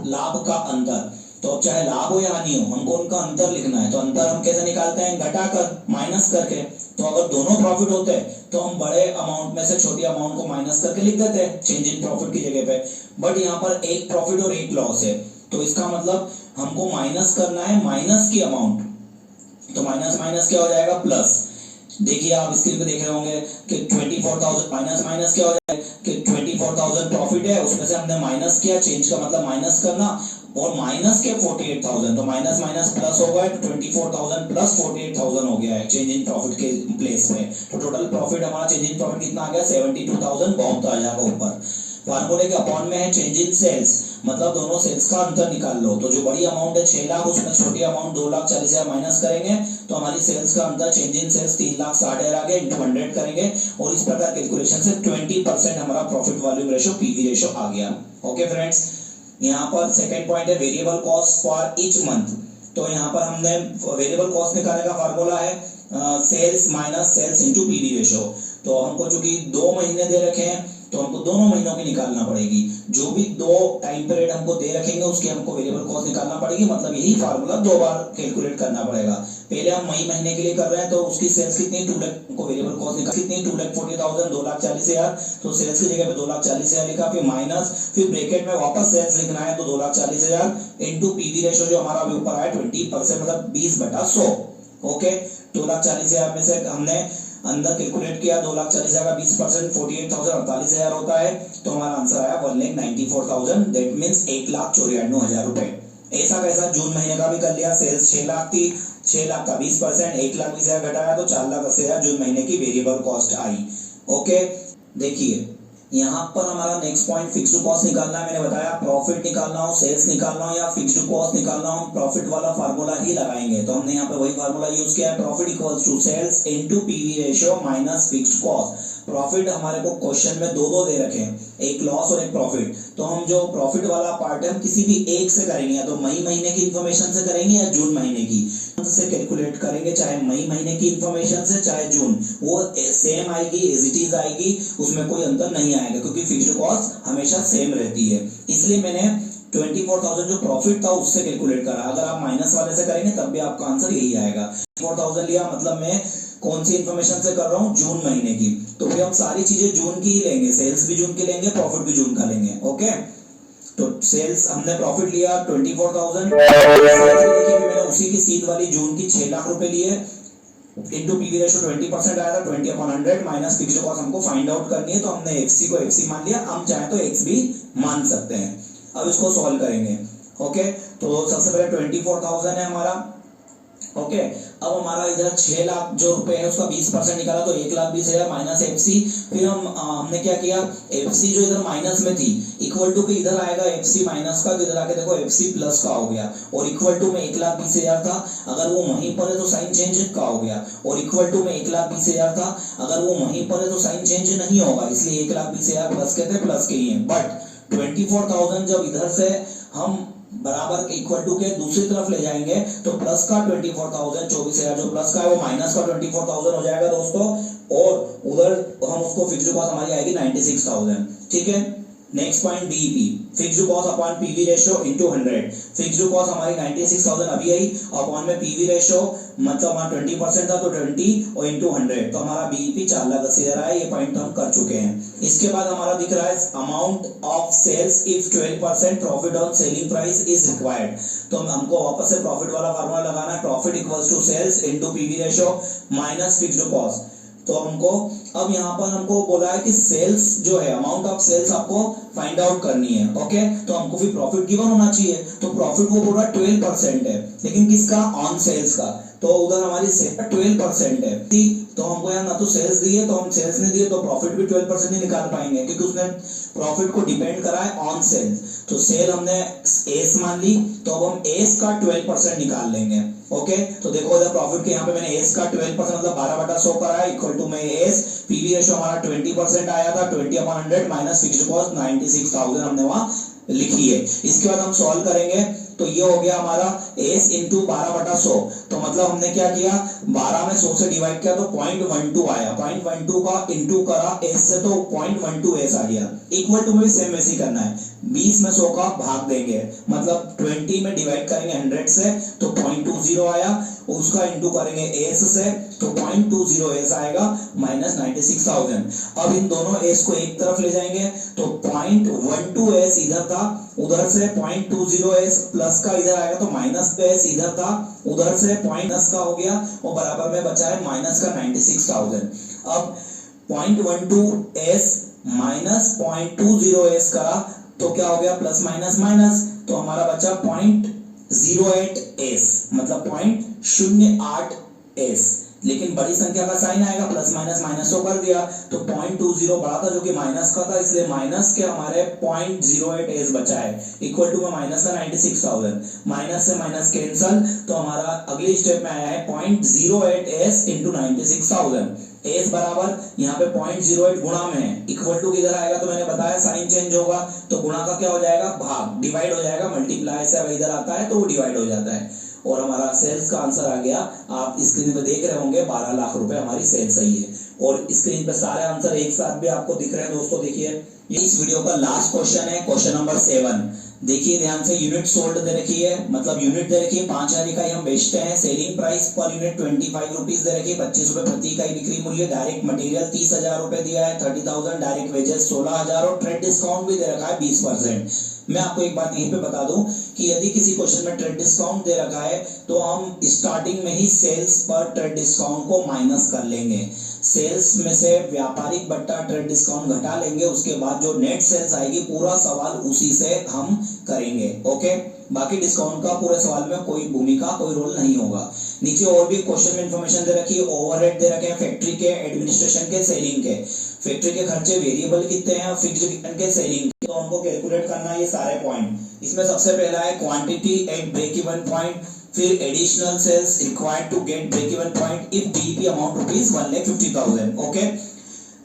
लाभ का अंतर, तो चाहे लाभ हो या हानि हो, हमको उनका अंतर लिखना है। तो अंतर हम कैसे निकालते हैं? घटाकर, माइनस करके। तो अगर दोनों प्रॉफिट होते हैं तो हम बड़े अमाउंट में से छोटी अमाउंट को माइनस करके लिख देते हैं चेंज इन प्रॉफिट की जगह पे। बट यहाँ पर एक प्रॉफिट और एक लॉस है, तो इसका मतलब हमको माइनस करना है माइनस की अमाउंट, तो माइनस माइनस क्या हो जाएगा? प्लस। देखिए आप स्क्रीन पे देख रहे होंगे कि 24,000 माइनस माइनस क्या हो जाएगा कि 24,000 प्रॉफिट है, उसमें से हमने माइनस किया, चेंज का मतलब माइनस करना, और माइनस के 48,000, तो माइनस माइनस प्लस हो गया, तो 24,000 प्लस 48,000 हो गया है चेंज इन प्रॉफिट के प्लेस में। तो टोटल प्रॉफिट हमारा चेंज इन प्रॉफिट कितना आ गया? 72,000 बहुत आ जाएगा ऊपर। फार्मूले के अपॉन में है चेंज इन सेल्स, मतलब दोनों सेल्स का अंतर निकाल लो। तो जो बड़ी अमाउंट है 6 लाख, उसमें छोटी अमाउंट 2,40,000 माइनस करेंगे, तो हमारी सेल्स का अंतर चेंज इन सेल्स 3,60,000 आ गया, इंटू 100 करेंगे, और इस प्रकार कैलकुलेशन से 20% हमारा profit volume ratio PV ratio आ गया। ओके फ्रेंड्स, यहाँ पर सेकेंड पॉइंट है variable cost for each month. तो यहाँ पर हमने वेरिएबल कॉस्ट निकालने का फार्मूला है sales minus sales into PV ratio. तो हमको चूंकि 2 महीने दे रखे हैं, तो हमको दोनों महीनों की निकालना पड़ेगी। जो भी 2 टाइम पीरियड हमको दे रखेंगे उसकी हमको वेरिएबल कॉस्ट निकालना पड़ेगी, मतलब यही फार्मूला 2 बार कैलकुलेट करना पड़ेगा। पहले हम मई महीने के लिए कर रहे हैं, तो उसकी सेल्स कितनी 2 लाख को वेरिएबल कॉस्ट निकाल कितनी 2,40,000 2,40,000, तो सेल्स की जगह पे 2,40,000 लिखा, फिर माइनस, फिर ब्रैकेट में वापस सेल्स लिखना है, तो 2,40,000 इंटू पीवी रेशियो जो हमारा अभी ऊपर आया 20%, मतलब 20/100। ओके, 2,40,000 में से हमने अंदर कैलकुलेट किया, 2,40,000 का 20% 48,000 48,000 होता है, तो हमारा आंसर आया 1,94,000, दैट मींस 1,94,000 रुपए। ऐसा कैसा? जून महीने का भी कर लिया, सेल्स 6 लाख थी, 6 लाख का 20% 1,20,000 घटाया, तो 4,80,000 जून महीने की वेरिएबल कॉस्ट आई। ओके, देखिए यहाँ पर हमारा नेक्स्ट पॉइंट फिक्स्ड कॉस्ट निकालना है। मैंने बताया प्रॉफिट निकालना हो, सेल्स निकालना हो या फिक्स्ड कॉस्ट निकालना हो, प्रॉफिट वाला फार्मूला ही लगाएंगे। तो हमने यहाँ पे वही फार्मूला यूज किया है, profit equals to sales into PV ratio minus fixed cost. Profit हमारे को क्वेश्चन में 2 दे रखे हैं, एक लॉस और एक प्रॉफिट। तो हम जो प्रॉफिट वाला पार्ट है हम किसी भी एक से करेंगे, या तो मई महीने की इंफॉर्मेशन से करेंगे या जून महीने की से कैलकुलेट करेंगे, चाहे मई महीने की इंफॉर्मेशन से चाहे जून, वो सेम आएगी, एज इट इज आएगी, उसमें कोई अंतर नहीं आएगा, क्योंकि फिक्स्ड कॉस्ट हमेशा सेम रहती है। इसलिए मैंने 24,000 जो प्रॉफिट था उससे कैलकुलेट करा। अगर आप माइनस वाले से करेंगे तब भी आपका आंसर यही आएगा। 4,000 लिया, मतलब मैं कौन सी इंफॉर्मेशन से कर रहा हूँ? जून महीने की, तो फिर हम सारी चीजें जून की ही लेंगे, सेल्स भी जून की लेंगे, प्रॉफिट भी जून का लेंगे। ओके, तो सेल्स हमने प्रॉफिट लिया 24,000, देखिए मैंने उसी की सीध वाली जून की 6 लाख रुपए लिए, इनटू पीवी रेशियो 20% आया था, 20/100 माइनस फिक्स्ड कॉस्ट हमको फाइंड आउट करनी है, तो हमने एफसी को एफसी मान लिया, हम चाहे तो एक्स भी मान सकते हैं। अब इसको सॉल्व करेंगे। ओके, तो सबसे पहले 24,000 है हमारा। ओके, अब हमारा इधर 6 लाख जो रुपए है उसका 20% निकाला, तो 1,20,000 माइनस एफसी। फिर हमने क्या किया, एफसी जो इधर माइनस में थी इक्वल टू के इधर आएगा एफसी माइनस का, तो इधर आके देखो एफसी प्लस का हो गया, और इक्वल टू में 1,20,000 था, अगर वो वहीं पर है तो साइन चेंज का हो गया, और इक्वल टू में 1,20,000 था, अगर वो वहीं पर है तो साइन चेंज नहीं होगा, इसलिए 1,20,000 प्लस के थे, प्लस के ही है। बट 24,000 जब इधर से हम बराबर के इक्वल टू के दूसरी तरफ ले जाएंगे, तो प्लस का 24,000 24,000 जो प्लस का है वो माइनस का 24,000 हो जाएगा दोस्तों, और उधर हम उसको फिक्स्ड कॉस्ट हमारी आएगी 96,000। ठीक है, next point BEP, fixed cost upon PV ratio into 100। Fixed cost हमारी 96,000 अभी आई, अपॉन में पीवी रेशियो मतलब हमारा 20% था, तो 20 और इनटू 100, तो हमारा बीईपी 4,80,000 है। ये पॉइंट हम कर चुके हैं। इसके बाद हमारा दिख रहा है amount of sales if 12% profit on selling price is required. तो हमको वापस से प्रॉफिट वाला फार्मूला लगाना है, profit equals to sales into PV ratio minus fixed cost. तो हमको अब यहाँ पर हमको बोला है कि सेल्स जो है, अमाउंट ऑफ सेल्स आपको फाइंड आउट करनी है। ओके, तो हमको फिर प्रॉफिट गिवन होना चाहिए, तो प्रॉफिट वो पूरा 12% है, लेकिन किसका? ऑन सेल्स का, तो उधर हमारी 12% है। तो हमको यहाँ ना तो सेल्स दी है, तो हम सेल्स नहीं दिए तो प्रॉफिट भी 12% नहीं निकाल पाएंगे, क्योंकि उसने प्रॉफिट को डिपेंड करा है ऑन सेल्स। तो सेल हमने एस मान ली, तो अब हम एस का 12% निकाल लेंगे। ओके, तो देखो इधर प्रॉफिट के यहाँ पे मैंने एस का 12% मतलब 12/100 करा है, इक्वल टू में एस, पीवी रेशियो हमारा 20% आया था, 20/100 माइनस फिक्स्ड कॉस्ट 96,000 हमने वहां लिखी है। इसके बाद हम सॉल्व करेंगे, तो ये हो गया हमारा s इंटू 12/100, तो मतलब हमने क्या किया, 12 में 100 से डिवाइड किया तो 0.12 आया, 0.12 का इंटू करा s से तो 0.12 s आ गया। इक्वल टू में भी सेम वैसे ही करना है, 20 में 100 का भाग देंगे, मतलब 20 में डिवाइड करेंगे 100 से तो 0.20 आया, उसका इंटू करेंगे s से तो 0.20 s आएगा माइनस 96,000। अब इन दोनों s को एक तरफ ले जाएंगे, तो 0.12 s इधर था, उधर से 0.20 s प्लस का इधर आएगा, तो माइनस का s इधर था, उधर से माइनस का हो गया और बराबर में बचा है माइनस का 96,000। अब 0.12 s माइनस 0.20 s करा तो क्या हो गया, प्लस माइनस माइनस, तो हमारा बचा 0.08 s, मतलब 0.08 s, लेकिन बड़ी संख्या का साइन आएगा, प्लस माइनस माइनस तो कर दिया, तो 0.20 बड़ा था जो कि माइनस का था, इसलिए माइनस के हमारे 0.08 s बचा है, इक्वल टू में माइनस का 96,000, माइनस से माइनस कैंसल, तो हमारा अगली स्टेप में आया है 0.08 s इंटू 96,000, s बराबर यहाँ पे 0.08 गुणा में है, इक्वल टू किधर आएगा, तो मैंने बताया साइन चेंज होगा, तो गुणा का क्या हो जाएगा, भाग, डिवाइड हो जाएगा, मल्टीप्लाई से अगर इधर आता है तो वो डिवाइड हो जाता है, और हमारा सेल्स का आंसर आ गया, आप स्क्रीन पे देख रहे होंगे 12 लाख रुपए हमारी सेल्स सही है। और स्क्रीन पे सारे आंसर एक साथ भी आपको दिख रहे हैं दोस्तों, देखिए ये इस वीडियो का लास्ट क्वेश्चन है, क्वेश्चन नंबर 7। देखिए ध्यान से, यूनिट सोल्ड दे रखी है, मतलब यूनिट दे रखी है 5000 इकाई हम बेचते हैं, selling price per unit 25 rupees दे रखी है, 25 रुपए प्रति इकाई बिक्री मूल्य, डायरेक्ट मटेरियल 30,000 रुपए दिया है, 30,000, डायरेक्ट वेजेस 16,000 और ट्रेड डिस्काउंट भी दे रखा है 20%। मैं आपको एक बात यहीं पे बता दूं कि यदि किसी क्वेश्चन में ट्रेड डिस्काउंट दे रखा है तो हम स्टार्टिंग में ही सेल्स पर ट्रेड डिस्काउंट को माइनस कर लेंगे, सेल्स में से व्यापारिक बट्टा ट्रेड डिस्काउंट घटा लेंगे, उसके बाद जो नेट सेल्स आएगी पूरा सवाल उसी से हम करेंगे। ओके, बाकी डिस्काउंट का पूरे सवाल में कोई भूमिका, कोई रोल नहीं होगा। नीचे और भी क्वेश्चन में इंफॉर्मेशन दे रखी है, ओवरहेड दे रखे हैं फैक्ट्री के, एडमिनिस्ट्रेशन के, सेलिंग के, फैक्ट्री के खर्चे वेरिएबल कितने हैं, फिक्स्ड कितने के, सेलिंग के, तो हमको कैलकुलेट करना है ये सारे पॉइंट। इसमें सबसे पहला है quantity at break even point, फिर additional sales required to get break even point if BEP amount rupees 1,50,000। Okay,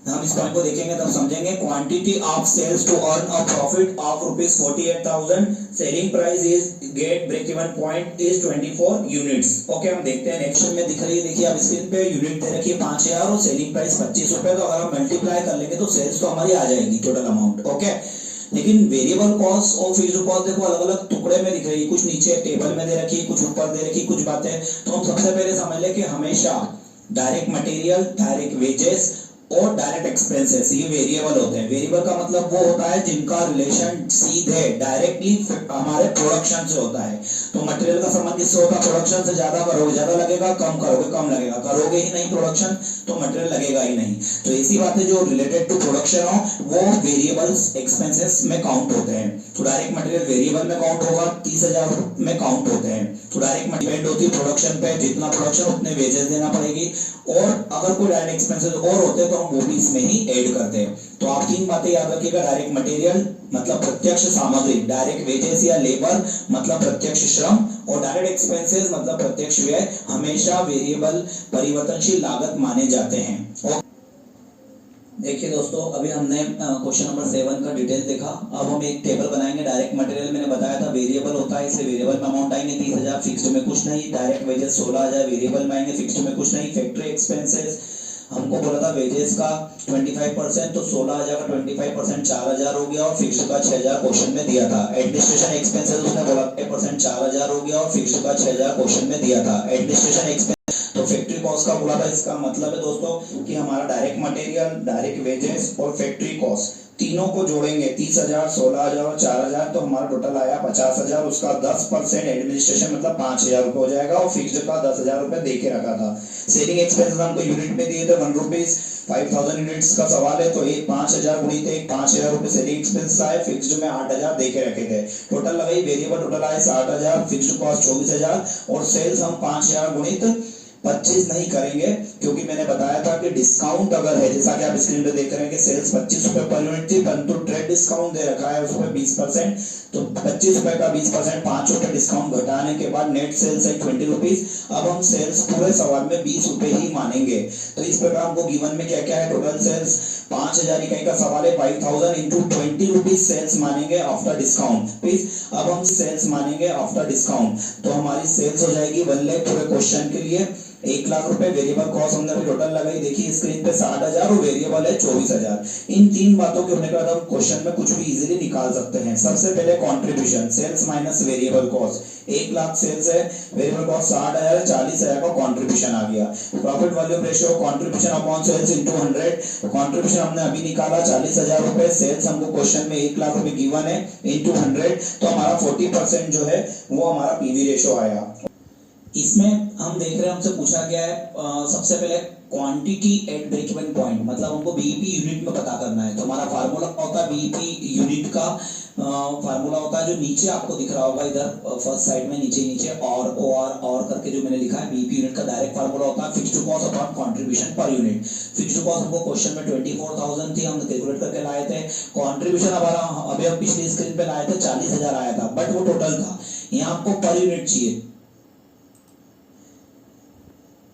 हम इस पॉइंट को देखेंगे तब समझेंगे। Quantity of sales to earn a profit of rupees 48,000, selling price is get break even point is 24 units. Okay, हम देखते हैं next में दिख रही है, देखिए अब स्क्रीन पे यूनिट दे रखी है 5000 और सेलिंग प्राइस 25 रुपए, तो अगर हम मल्टीप्लाई कर लेंगे तो सेल्स तो हमारी आ जाएगी टोटल अमाउंट। ओके, लेकिन वेरिएबल कॉस्ट और फिक्स्ड कॉस्ट देखो अलग अलग टुकड़े में दिख रही है, कुछ नीचे टेबल में दे रखी है, कुछ ऊपर दे रखी, कुछ बातें। तो हम सबसे पहले समझ ले कि हमेशा डायरेक्ट मटेरियल, डायरेक्ट वेजेस और डायरेक्ट एक्सपेंसेस ये वेरिएबल होते हैं। वेरिएबल का मतलब वो होता है जिनका रिलेशन सीधे डायरेक्टली हमारे प्रोडक्शन से होता है। तो मटेरियल का संबंध किससे होता है, प्रोडक्शन से। ज्यादा करोगे ज्यादा लगेगा, कम करोगे कम लगेगा, करोगे ही नहीं प्रोडक्शन तो मटेरियल लगेगा ही नहीं। तो ऐसी बातें जो रिलेटेड टू प्रोडक्शन हो वो वेरिएबल्स एक्सपेंसेस में काउंट होते हैं। तो डायरेक्ट मटेरियल वेरिएबल में काउंट होगा, 30,000 में काउंट होते हैं। तो डायरेक्ट डिपेंड होती है प्रोडक्शन पे, जितना प्रोडक्शन उतने वेजेस देना पड़ेगी, और अगर कोई डायरेक्ट एक्सपेंसेस और होते हैं तो हम वो भी इसमें ही ऐड करते हैं। तो आप 3 बातें याद रखिएगा, डायरेक्ट मटेरियल मतलब प्रत्यक्ष सामग्री, डायरेक्ट वेजेस या लेबर मतलब प्रत्यक्ष श्रम, और डायरेक्ट एक्सपेंसेस मतलब प्रत्यक्ष व्यय हमेशा वेरिएबल परिवर्तनशील लागत माने जाते हैं। देखिए दोस्तों, अभी हमने क्वेश्चन नंबर 7 का डिटेल देखा। अब हम एक टेबल बनाएंगे। डायरेक्ट मटेरियल मैंने बताया था वेरिएबल होता है, इसलिए वेरिएबल में अमाउंट आएंगे 30,000, फिक्स्ड में कुछ नहीं। डायरेक्ट वेजेस 16,000 वेरिएबल में आएंगे, फिक्स्ड में कुछ नहीं। फैक्ट्री एक्सपेंसेस हमको बोला था वेजेस का 25%, तो 16,000 का 25% 4,000 हो गया, और फिक्स्ड का 6,000 क्वेश्चन में दिया था। एडमिनिस्ट्रेशन एक्सपेंसेस उसने बोला 5% 4,000 हो गया, और फिक्स्ड का 6,000 क्वेश्चन में दिया था। एडमिनिस्ट्रेशन एक्सपेंस तो फैक्ट्री कॉस्ट का बोला था। इसका मतलब है दोस्तों कि हमारा डायरेक्ट मटेरियल, डायरेक्ट वेजेस और फैक्ट्री कॉस्ट तीनों को जोड़ेंगे, 30,000, 16,000 और 4,000, तो हमारा टोटल आया 50,000। उसका 10% एडमिनिस्ट्रेशन मतलब 5,000 रुपए हो जाएगा, और फिक्स्ड का 10,000 रुपए दे के रखा था। सेलिंग एक्सपेंसेस हमको यूनिट में दिए थे 1 रुपीज, 5,000 यूनिट्स का सवाल है, तो एक 5,000 गुणित 5,000 रुपए सेलिंग एक्सपेंसेस आए, फिक्स्ड में 8,000 दे के रखे थे। टोटल लगाई, वेरिएबल टोटल आए 60,000, फिक्स्ड कॉस्ट 24,000, और सेल्स हम 5,000 गुणित 25 नहीं करेंगे, क्योंकि मैंने बताया था कि डिस्काउंट अगर है, जैसा कि आप स्क्रीन पे देख रहे हैं कि सेल्स 25 रुपए पर यूनिट थी, परंतु ट्रेड डिस्काउंट दे रखा है उसमें 20%, तो 25 रुपए का 20% 5 रुपए डिस्काउंट घटाने के बाद नेट सेल्स है 20 रुपीज। अब हम सेल्स पूरे सवाल में 20 रुपए ही मानेंगे। तो इस प्रकार हमको गिवन में क्या क्या है, टोटल सेल्स 5000 इकाई का सवाल है, 5000 इंटू 20 रुपीज सेल्स मानेंगे आफ्टर डिस्काउंट। प्लीज अब हम सेल्स मानेंगे आफ्टर डिस्काउंट, तो हमारी सेल्स हो जाएगी 1 लाख पूरे क्वेश्चन के लिए 1 लाख रुपए। वेरिएबल कॉस्ट हमने अभी टोटल लगाई, देखिए स्क्रीन पे 60,000 और वेरिएबल है 24,000। इन तीन बातों के होने के बाद हम क्वेश्चन में कुछ भी इजीली निकाल सकते हैं। सबसे पहले contribution, sales minus variable cost, 1 lakh sales है, वेरिएबल कॉस्ट 60,000, 40,000 का कंट्रीब्यूशन आ गया। Profit volume ratio, contribution upon sales into 100, contribution हमने अभी निकाला 40,000 रुपए, सेल्स हमको क्वेश्चन में 1 लाख रुपए गिवन है, इनटू 100, तो हमारा 40% जो है वो हमारा पीवी रेशियो आया। इसमें हम देख रहे हैं, हमसे पूछा गया है सबसे पहले quantity at break even point, मतलब हमको बीईपी यूनिट में पता करना है। तो हमारा फार्मूला होता है बीईपी यूनिट का फार्मूला होता है जो नीचे आपको दिख रहा होगा, इधर फर्स्ट साइड में नीचे और करके जो मैंने लिखा है, बीईपी यूनिट का डायरेक्ट फार्मूला होता है fixed cost upon contribution per unit. Fixed cost हमको क्वेश्चन में 24,000 थी, हम कैलकुलेट करके लाए थे। कंट्रीब्यूशन हमारा अभी हम पिछली स्क्रीन पे लाए थे 40,000 आया था, बट वो टोटल था, यहाँ आपको पर यूनिट चाहिए।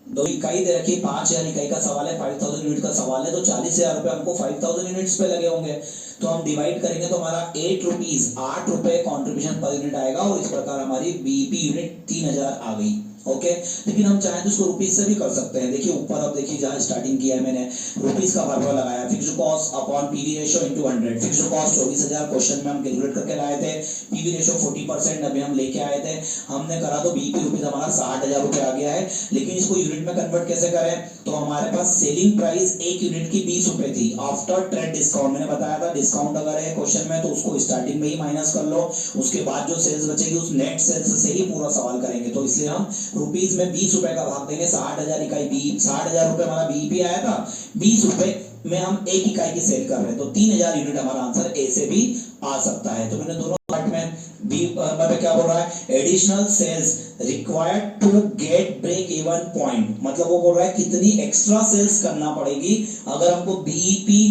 दो इकाई दे रखी, 5000 इकाई का सवाल है, 5000 यूनिट का सवाल है, तो 40,000 रुपए हमको 5000 यूनिट्स पे लगे होंगे। तो हम डिवाइड करेंगे तो हमारा 8 रुपए कंट्रीब्यूशन पर यूनिट आएगा, और इस प्रकार हमारी बीईपी यूनिट 3000 आ गई। ओके, लेकिन हम चाहें तो इसको रुपीज से भी कर सकते हैं। देखिए ऊपर, अब देखिए जहां स्टार्टिंग किया है मैंने, रुपीज का फार्मूला लगाया, fixed cost upon PV ratio into 100। Fixed cost 24,000 question में हम कैलकुलेट करके लाए थे, पीवी रेशियो 40% अभी हम लेके आए थे, हमने करा तो बीईपी रुपीज हमारा 60,000 रुपए आ गया है। लेकिन इसको यूनिट में कन्वर्ट कैसे करें, तो हमारे पास सेलिंग प्राइस एक यूनिट की 20 रुपए थी आफ्टर ट्रेड डिस्काउंट। मैंने बताया था डिस्काउंट अगर है क्वेश्चन में तो उसको स्टार्टिंग में ही माइनस कर लो, उसके बाद जो सेल्स बचेगी उस नेट सेल्स से ही पूरा सवाल करेंगे। तो इसलिए हम रुपीज में 20 रुपए का भाग देंगे, 60,000 इकाई 60,000 रुपए हमारा बीईपी आया था, 20 रुपए में हम एक इकाई की सेल कर रहे हैं, तो 3000 यूनिट हमारा आंसर ए से भी आ सकता है। तो मैंने दोनों पार्ट में बी पे क्या बोल रहा है, additional sales required to get break even point, मतलब वो बोल रहा है कितनी एक्स्ट्रा सेल्स करना पड़ेगी अगर हमको बीईपी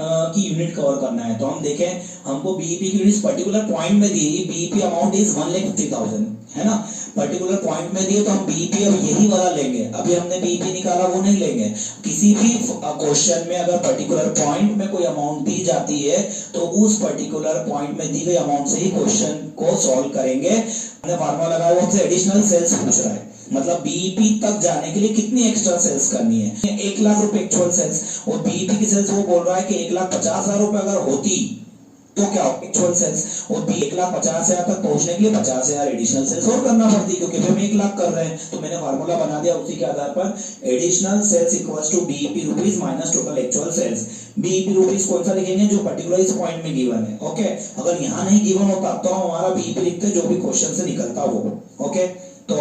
की यूनिट कवर करना है। तो हम देखें, हमको बीईपी की यूनिट पर्टिकुलर पॉइंट में दी, बीईपी अमाउंट इज 1,50,000 है ना, पर्टिकुलर पॉइंट में दिए, तो हम बीईपी अब यही वाला लेंगे। अभी हमने बीईपी निकाला वो नहीं लेंगे। किसी भी क्वेश्चन में अगर पर्टिकुलर पॉइंट में कोई अमाउंट दी जाती है तो उस पर्टिकुलर पॉइंट में दी गई अमाउंट से ही क्वेश्चन को सॉल्व करेंगे। हमने फार्मूला लगाया, वो हमसे एडिशनल सेल्स पूछ रहा है, मतलब बीईपी तक जाने के लिए कितनी एक्स्ट्रा सेल्स करनी है। 1 लाख रुपए एक्चुअल सेल्स, और बीईपी की सेल्स वो बोल रहा है कि 1,50,000 रुपए अगर होती तो क्या एक्चुअल सेल्स, और 1,50,000 तक पहुंचने के लिए 50,000 एडिशनल सेल्स और करना पड़ती, क्योंकि हम 1 लाख कर रहे हैं। तो मैंने फार्मूला बना दिया उसी के आधार पर, additional sales equals to BEP rupees minus total actual sales. BEP rupees कौन सा लिखेंगे, जो पर्टिकुलर इस पॉइंट में गिवन है। ओके, अगर यहाँ नहीं गिवन होता तो हमारा बीईपी लिखते जो भी क्वेश्चन से निकलता वो। ओके, तो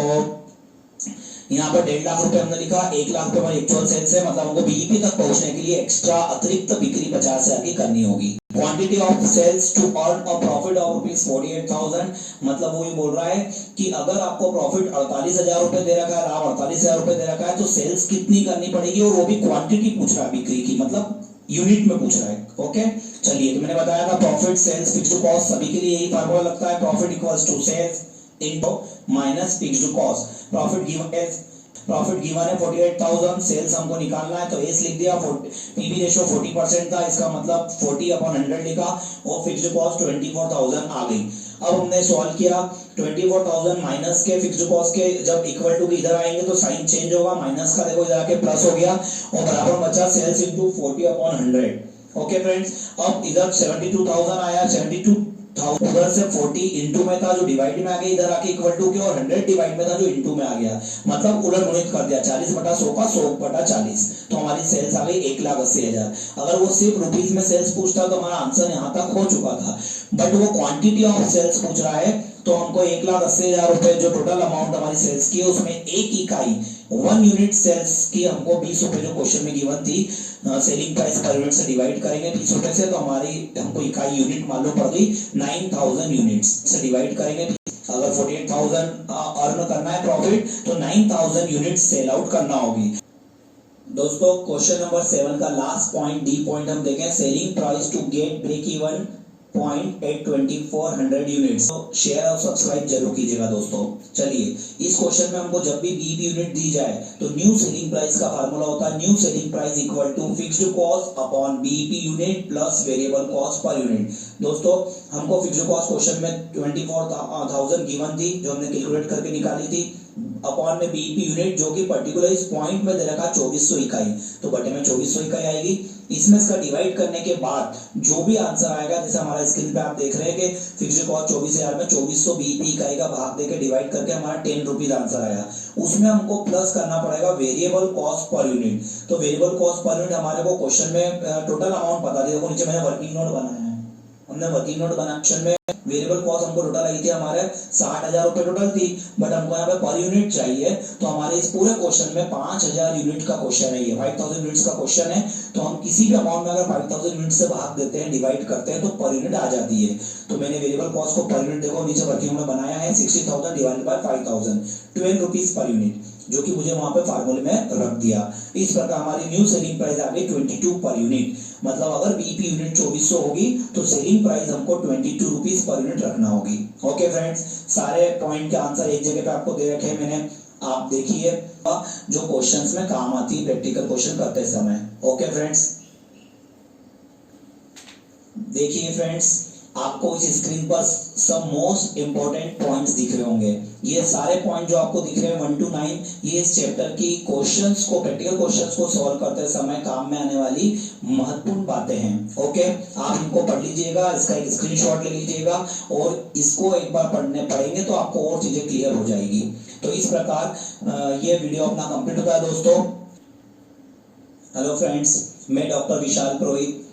यहाँ पर 1.5 लाख रुपए हमने लिखा, 1 लाख रुपए हमारी एक्चुअल सेल्स है, मतलब हमको बीईपी तक पहुंचने के लिए एक्स्ट्रा अतिरिक्त बिक्री 50,000 की करनी होगी। Quantity of sales to earn a profit of ₹48,000, मतलब वो ये बोल रहा है कि अगर आपको प्रॉफिट 48,000 रुपए दे रखा है, लाभ 48,000 रुपए दे रखा है, तो सेल्स कितनी करनी पड़ेगी, और वो भी क्वांटिटी पूछ रहा है बिक्री की, मतलब यूनिट में पूछ रहा है। ओके, चलिए, तो मैंने बताया था प्रॉफिट सेल्स फिक्स्ड कॉस्ट सभी के लिए यही फार्मूला लगता है, profit equals to sales into minus fixed cost. Profit given है 48,000, सेल्स हमको निकालना है, तो एस लिख दिया, पीवी रेशियो 40% था, इसका मतलब 40/100 लिखा, और फिक्स्ड कॉस्ट 24,000 आ गई। अब हमने सॉल्व किया, 24,000 माइनस के फिक्स्ड कॉस्ट के जब इक्वल टू के इधर आएंगे तो साइन चेंज होगा, माइनस का देखो इधर आके प्लस हो गया, और बराबर बचा सेल्स इनटू 40/100। ओके फ्रेंड्स, अब इधर 72,000 आया, 72,000 उधर से 40 इंटू में था जो डिवाइड में आ गया, इधर आके इक्वल टू के, और 100 डिवाइड में था जो इंटू में आ गया, मतलब उलट गुणित कर दिया, 40/100 का 100/40, तो हमारी सेल्स आ गई 1,80,000। अगर वो सिर्फ रुपीस में सेल्स पूछता तो हमारा आंसर यहाँ तक हो चुका था, बट वो क्वांटिटी ऑफ सेल्स पूछ रहा है, तो हमको 1,80,000 रुपए जो टोटल अमाउंट हमारी सेल्स की है उसमें एक इकाई 1 यूनिट सेल्स की हमको 20 रुपए जो क्वेश्चन में गिवन थी, सेलिंग प्राइस पर यूनिट से डिवाइड करेंगे 20 रुपए से, तो हमारी हमको इकाई यूनिट मालूम पड़ गई 9,000 यूनिट्स से डिवाइड करेंगे अगर 48,000 अर्न करना है प्रॉफिट तो 9,000 यूनिट सेल आउट करना होगी। दोस्तों क्वेश्चन नंबर 7 का लास्ट पॉइंट डी पॉइंट हम देखें, selling price to get break even point at 2400 units. तो शेयर और सब्सक्राइब जरूर कीजिएगा दोस्तों। चलिए इस क्वेश्चन में हमको जब भी बीईपी यूनिट दी जाए तो न्यू सेलिंग प्राइस का फार्मूला होता है new selling price equal to fixed cost upon BEP unit plus variable cost per unit. दोस्तों हमको फिक्स्ड कॉस्ट क्वेश्चन में 24,000 गिवन थी जो हमने कैलकुलेट करके निकाली थी, अपॉन में बीईपी यूनिट जो कि पर्टिकुलर इस पॉइंट में दे रखा 2400 इकाई, तो बटे में 2400 इकाई आएगी। इसमें इसका डिवाइड करने के बाद जो भी आंसर आएगा, जैसे हमारा स्क्रीन पे आप देख रहे हैं कि फिक्स्ड कॉस्ट 24,000 में 2400 बीईपी इकाई का भाग देके डिवाइड करके हमारा 10 रुपीज आंसर आया। उसमें हमको प्लस करना पड़ेगा वेरिएबल कॉस्ट पर यूनिट। तो वेरिएबल कॉस्ट पर यूनिट हमारे को क्वेश्चन में टोटल अमाउंट पता थी, देखो नीचे मैंने वर्किंग नोट बनाया है, हमने वर्किंग नोट बना क्वेश्चन में वेरिएबल कॉस्ट हमको टोटल आई थी हमारे 60,000 रुपए टोटल थी, बट हमको यहाँ पे पर यूनिट चाहिए। तो हमारे इस पूरे क्वेश्चन में 5,000 यूनिट का क्वेश्चन है, ये 5,000 यूनिट्स का क्वेश्चन है। तो हम किसी भी अमाउंट में अगर 5,000 यूनिट से भाग देते हैं, डिवाइड करते हैं तो पर यूनिट आ जाती है। तो मैंने वेरिएबल कॉस्ट को पर यूनिट देखो नीचे वर्किंग में बनाया है 60,000 divided by 5,000 12 rupees per unit, जो कि मुझे वहां पे फार्मूले में रख दिया। इस प्रकार हमारी न्यू सेलिंग प्राइस आ गई 22 पर यूनिट। मतलब अगर बीईपी यूनिट 2400 होगी तो सेलिंग प्राइस हमको 22 रुपीज पर यूनिट रखना होगी। ओके फ्रेंड्स, सारे पॉइंट के आंसर एक जगह पे आपको दे रखे हैं मैंने, आप देखिए जो क्वेश्चंस में काम आती है प्रैक्टिकल क्वेश्चन करते समय। ओके फ्रेंड्स, देखिए फ्रेंड्स आपको इस स्क्रीन पर सब मोस्ट इंपॉर्टेंट पॉइंट्स दिख रहे होंगे। ये सारे पॉइंट जो आपको दिख रहे हैं 1 to 9 ये इस चैप्टर की क्वेश्चंस को, प्रैक्टिकल क्वेश्चंस को सॉल्व करते समय काम में आने वाली महत्वपूर्ण बातें हैं। ओके, आप इनको पढ़ लीजिएगा, इसका एक स्क्रीनशॉट ले लीजिएगा और इसको एक बार पढ़ेंगे तो आपको और चीजें क्लियर हो जाएगी। तो इस प्रकार ये वीडियो अपना कंप्लीट होता है दोस्तों। हेलो फ्रेंड्स, मैं डॉक्टर विशाल पुरोहित।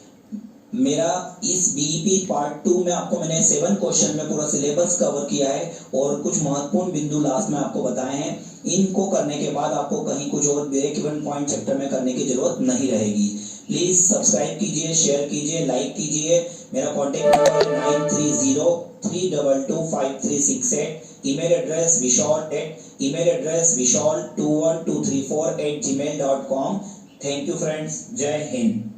मेरा इस बीईपी पार्ट 2 में आपको मैंने 7 क्वेश्चन में पूरा सिलेबस कवर किया है और कुछ महत्वपूर्ण बिंदु लास्ट में आपको बताए हैं। इनको करने के बाद आपको कहीं कुछ और ब्रेक इवन पॉइंट चैप्टर में करने की जरूरत नहीं रहेगी। प्लीज सब्सक्राइब कीजिए, शेयर कीजिए, लाइक कीजिए। मेरा contact number 9303225368। Email address vishal212348gmail.com। Thank you friends, जय हिंद।